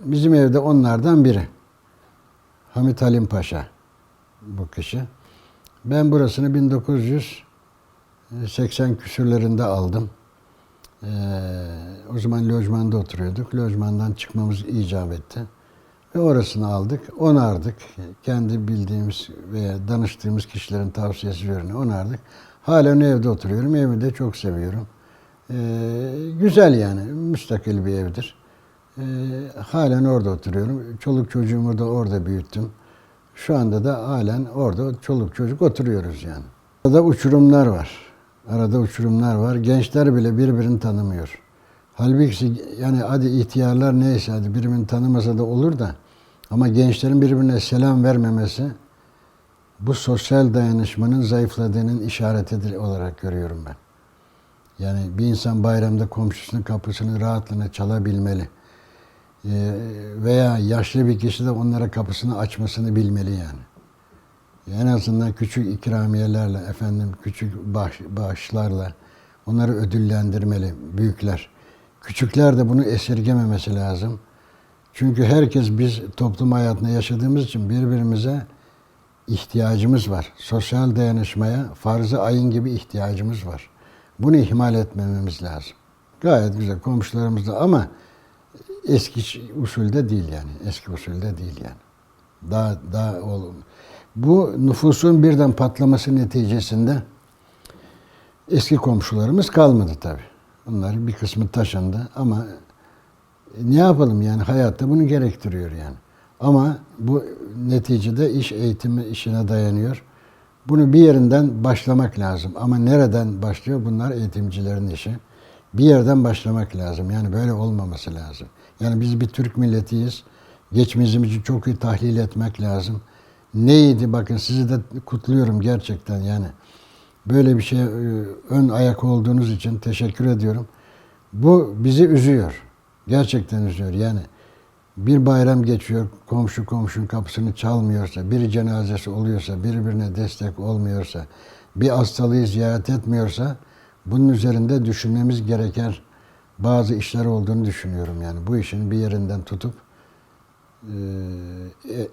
bizim evde onlardan biri. Hamit Halim Paşa bu kişi. Ben burasını 1980 küsürlerinde aldım. O zaman lojmanda oturuyorduk. Lojmandan çıkmamız icap etti. Ve orasını aldık, onardık. Kendi bildiğimiz veya danıştığımız kişilerin tavsiyesi üzerine onardık. Halen evde oturuyorum. Evi de çok seviyorum. Güzel yani. Müstakil bir evdir. Halen orada oturuyorum. Çoluk çocuğumu da orada büyüttüm. Şu anda da halen orada çoluk çocuk oturuyoruz yani. Arada uçurumlar var. Arada uçurumlar var. Gençler bile birbirini tanımıyor. Halbuki yani hadi ihtiyarlar neyse hadi birbirini tanımasa da olur da ama gençlerin birbirine selam vermemesi bu sosyal dayanışmanın zayıfladığının işareti olarak görüyorum ben. Yani bir insan bayramda komşusunun kapısını rahatlığına çalabilmeli. Veya yaşlı bir kişi de onlara kapısını açmasını bilmeli yani. En azından küçük ikramiyelerle, küçük bağışlarla onları ödüllendirmeli büyükler. Küçükler de bunu esirgememesi lazım. Çünkü biz toplum hayatında yaşadığımız için birbirimize ihtiyacımız var. Sosyal dayanışmaya farz-ı ayın gibi ihtiyacımız var. Bunu ihmal etmememiz lazım. Gayet güzel komşularımızla ama eski usulde değil yani. Eski usulde değil yani. Daha bu nüfusun birden patlaması neticesinde eski komşularımız kalmadı tabii. Onların bir kısmı taşındı ama ne yapalım yani hayatta bunu gerektiriyor yani. Ama bu neticede iş eğitimi işine dayanıyor. Bunu bir yerinden başlamak lazım. Ama nereden başlıyor? Bunlar eğitimcilerin işi. Bir yerden başlamak lazım. Yani böyle olmaması lazım. Yani biz bir Türk milletiyiz. Geçmişimizi çok iyi tahlil etmek lazım. Neydi? Bakın sizi de kutluyorum gerçekten yani. Böyle bir şey ön ayak olduğunuz için teşekkür ediyorum. Bu bizi üzüyor. Gerçekten üzüyor. Yani bir bayram geçiyor, komşu komşunun kapısını çalmıyorsa, bir cenazesi oluyorsa, birbirine destek olmuyorsa, bir hastalığı ziyaret etmiyorsa bunun üzerinde düşünmemiz gereken bazı işler olduğunu düşünüyorum yani. Bu işin bir yerinden tutup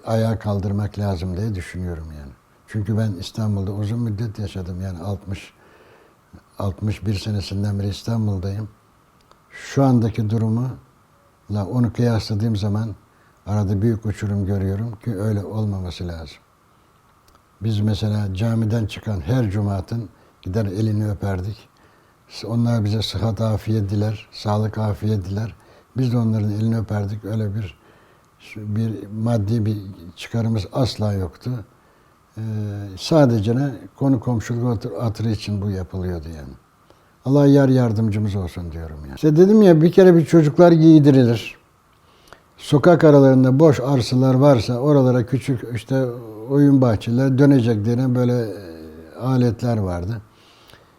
ayağa kaldırmak lazım diye düşünüyorum yani. Çünkü ben İstanbul'da uzun müddet yaşadım. Yani 61 senesinden beri İstanbul'dayım. Şu andaki durumla onu kıyasladığım zaman arada büyük uçurum görüyorum ki öyle olmaması lazım. Biz mesela camiden çıkan her cumatın gider elini öperdik. Onlar bize sıhhat afiyet diler, sağlık afiyet diler. Biz de onların elini öperdik. Öyle bir maddi bir çıkarımız asla yoktu. Sadece konu komşuluk hatırı için bu yapılıyordu yani. Allah yar yardımcımız olsun diyorum yani. İşte dedim ya bir kere bir çocuklar giydirilir. Sokak aralarında boş arsalar varsa oralara küçük işte oyun bahçeleri döneceklerine böyle aletler vardı.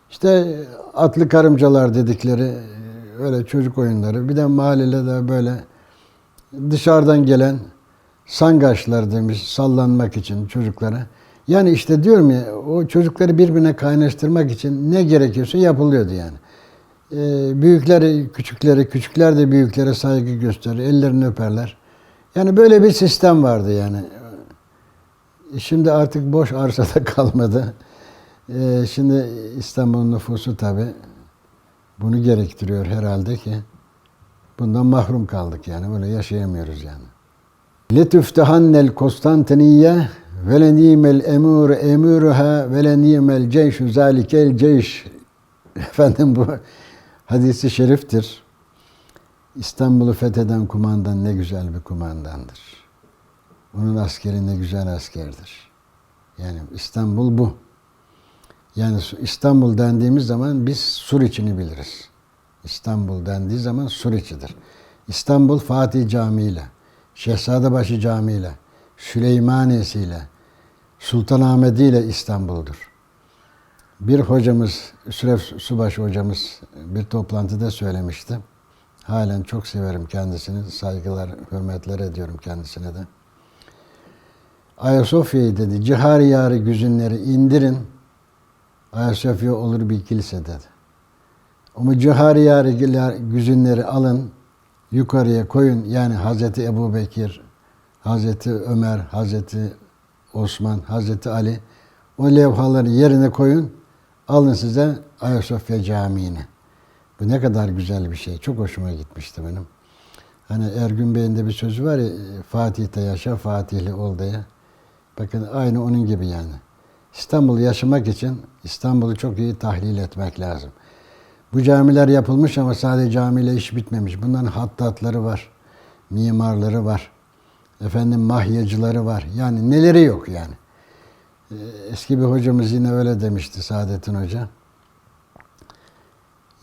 İşte atlı karıncalar dedikleri öyle çocuk oyunları. Bir de mahallede böyle dışarıdan gelen sangaçlar demiş sallanmak için çocuklara. Yani işte diyorum ya o çocukları birbirine kaynaştırmak için ne gerekiyorsa yapılıyordu yani. Büyükleri küçükleri, küçükler de büyüklere saygı gösterir, ellerini öperler. Yani böyle bir sistem vardı yani. Şimdi artık boş arsada kalmadı. Şimdi İstanbul'un nüfusu tabii bunu gerektiriyor herhalde ki bundan mahrum kaldık yani. Böyle yaşayamıyoruz yani. Letüftehannel Konstantiniye ve lenimel emur emuruha ve lenimel ceyşu zalikel ceyş. Efendim bu hadisi şeriftir. İstanbul'u fetheden kumandan ne güzel bir kumandandır. Onun askeri ne güzel askerdir. Yani İstanbul bu. Yani İstanbul dendiğimiz zaman biz Suriçi'ni biliriz. İstanbul dendiği zaman Suriçi'dir. İstanbul Fatih Camii ile, Şehzadebaşı Camii ile, Süleymaniyesi ile, Sultanahmedi ile İstanbul'dur. Bir hocamız, Üsrev Subaşı hocamız bir toplantıda söylemişti. Halen çok severim kendisini, saygılar, hürmetler ediyorum kendisine de. Ayasofya'yı dedi, cihariyari güzünleri indirin, Ayasofya olur bir kilise dedi. Ama cihariyari güzünleri alın, yukarıya koyun. Yani Hazreti Ebubekir, Hazreti Ömer, Hazreti Osman, Hazreti Ali o levhaları yerine koyun. Alın size Ayasofya Camii'ni. Bu ne kadar güzel bir şey. Çok hoşuma gitmişti benim. Hani Ergün Bey'in de bir sözü var ya, Fatih'te yaşa, Fatihli ol diye. Bakın aynı onun gibi yani. İstanbul'u yaşamak için İstanbul'u çok iyi tahlil etmek lazım. Bu camiler yapılmış ama sadece camiyle iş bitmemiş. Bunların hattatları var, mimarları var, efendim mahyacıları var. Yani neleri yok yani. Eski bir hocamız yine öyle demişti Saadettin Hoca.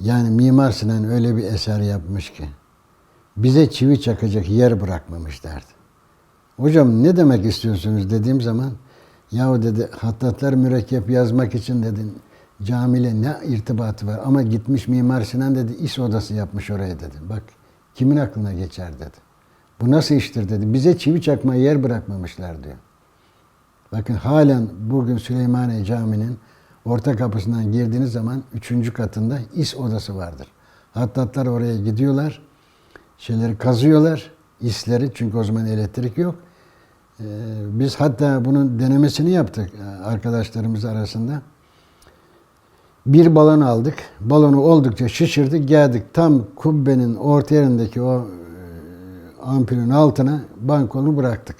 Yani Mimar Sinan öyle bir eser yapmış ki bize çivi çakacak yer bırakmamış derdi. Hocam ne demek istiyorsunuz dediğim zaman yahu dedi hattatlar mürekkep yazmak için dedi camiyle ne irtibatı var ama gitmiş Mimar Sinan dedi iş odası yapmış oraya dedi. Bak kimin aklına geçer dedi. Bu nasıl iştir dedi. Bize çivi çakmaya yer bırakmamışlar diyor. Bakın halen bugün Süleymaniye Camii'nin orta kapısından girdiğiniz zaman 3. katında is odası vardır. Hattatlar oraya gidiyorlar. Şeyleri kazıyorlar. İsleri çünkü o zaman elektrik yok. Biz hatta bunun denemesini yaptık arkadaşlarımız arasında. Bir balon aldık. Balonu oldukça şişirdik. Geldik tam kubbenin orta yerindeki o ampulün altına bankonu bıraktık.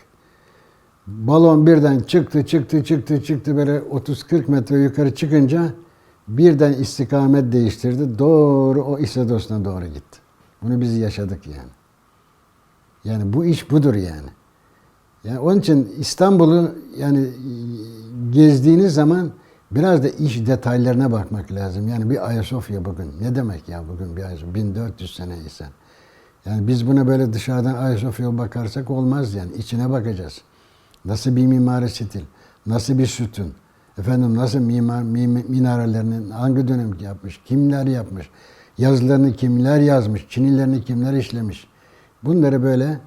Balon birden çıktı böyle 30-40 metre yukarı çıkınca birden istikamet değiştirdi. Doğru o İsedos'una doğru gitti. Bunu biz yaşadık yani. Yani bu iş budur yani. Yani onun için İstanbul'u yani gezdiğiniz zaman biraz da iş detaylarına bakmak lazım. Yani bir Ayasofya bugün ne demek ya bugün bir Ayasofya 1400 sene ise. Yani biz buna böyle dışarıdan Ayasofya'ya bakarsak olmaz yani. İçine bakacağız. Nasıl bir mimari stil, nasıl bir sütun, efendim nasıl minarelerini hangi dönem yapmış, kimler yapmış, yazılarını kimler yazmış, çinilerini kimler işlemiş. Bunları böyle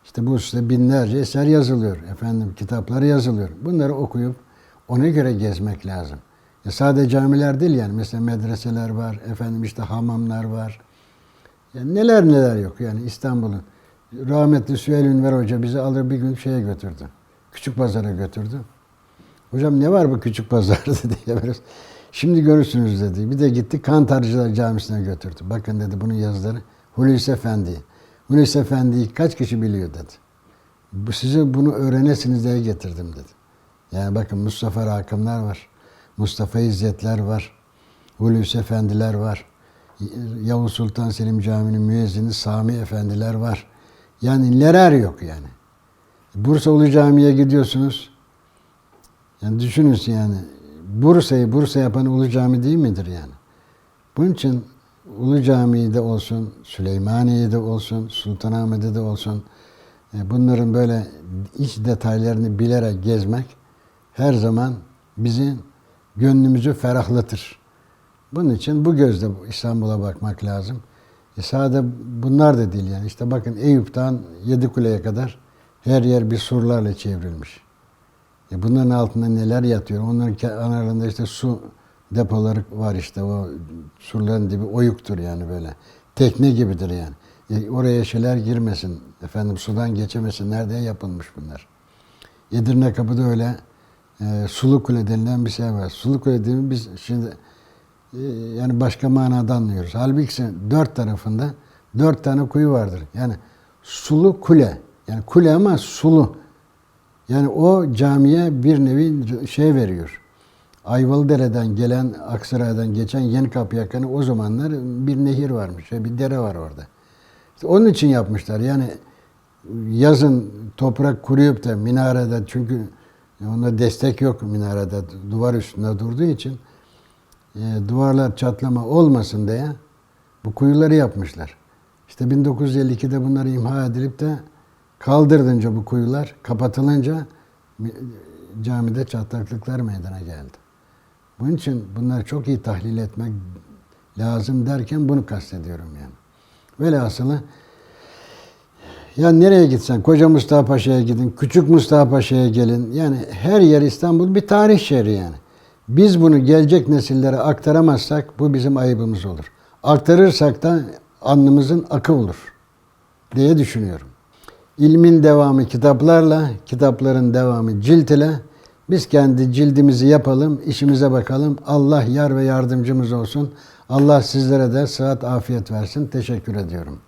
işte bu işte binlerce eser yazılıyor, efendim kitaplar yazılıyor. Bunları okuyup ona göre gezmek lazım. Sadece camiler değil yani mesela medreseler var, efendim işte hamamlar var. Yani neler yok yani İstanbul'un. Rahmetli Süheyl Ünver Hoca bizi alır bir gün şeye götürdü. Küçük pazara götürdü. Hocam ne var bu küçük pazarda diye. Şimdi görürsünüz dedi. Bir de gitti Kantarcılar Camisi'ne götürdü. Bakın dedi bunun yazıları Hulusi Efendi. Hulusi Efendi'yi kaç kişi biliyor dedi. Size bunu öğrenesiniz diye getirdim dedi. Yani bakın Mustafa Rakımlar var. Mustafa İzzetler var. Hulusi Efendiler var. Yavuz Sultan Selim Camii'nin müezzini Sami Efendiler var. Yani neler yok yani. Bursa Ulu Cami'ye gidiyorsunuz. Yani düşünün yani Bursa yapan Ulu Cami değil midir yani? Bunun için Ulu Camii'de olsun, Süleymaniye'de olsun, Sultanahmet'te de olsun, bunların böyle iç detaylarını bilerek gezmek her zaman bizim gönlümüzü ferahlatır. Bunun için bu gözle İstanbul'a bakmak lazım. Sadece bunlar da değil yani. İşte bakın Eyüp'ten Yedikule'ye kadar her yer bir surlarla çevrilmiş. Bunların altında neler yatıyor? Onların aralarında işte su depoları var işte. O surların dibi oyuktur yani böyle. Tekne gibidir yani. Oraya şeyler girmesin. Efendim sudan geçemesin. Nerede yapılmış bunlar? Edirne Kapı'da öyle Sulu Kule denilen bir şey var. Sulu Kule dediğimiz biz şimdi yani başka manada anlıyoruz. Halbuki dört tarafında 4 tane kuyu vardır. Yani sulu kule. Yani kule ama sulu. Yani o camiye bir nevi şey veriyor. Ayvalıdere'den gelen, Aksaray'dan geçen Yenikapı yakını o zamanlar bir nehir varmış. Bir dere var orada. İşte onun için yapmışlar. Yani yazın toprak kuruyup da minarede, çünkü ona destek yok minarede, duvar üstünde durduğu için duvarlar çatlama olmasın diye bu kuyuları yapmışlar. İşte 1952'de bunlar imha edilip de kaldırılınca bu kuyular kapatılınca camide çatlaklıklar meydana geldi. Bunun için bunları çok iyi tahlil etmek lazım derken bunu kastediyorum yani. Velhasılı ya nereye gitsen, Koca Mustafa Paşa'ya gidin, Küçük Mustafa Paşa'ya gelin. Yani her yer İstanbul bir tarih şehri yani. Biz bunu gelecek nesillere aktaramazsak bu bizim ayıbımız olur. Aktarırsak da alnımızın akı olur diye düşünüyorum. İlmin devamı kitaplarla, kitapların devamı cilt ile. Biz kendi cildimizi yapalım, işimize bakalım. Allah yar ve yardımcımız olsun. Allah sizlere de sıhhat, afiyet versin. Teşekkür ediyorum.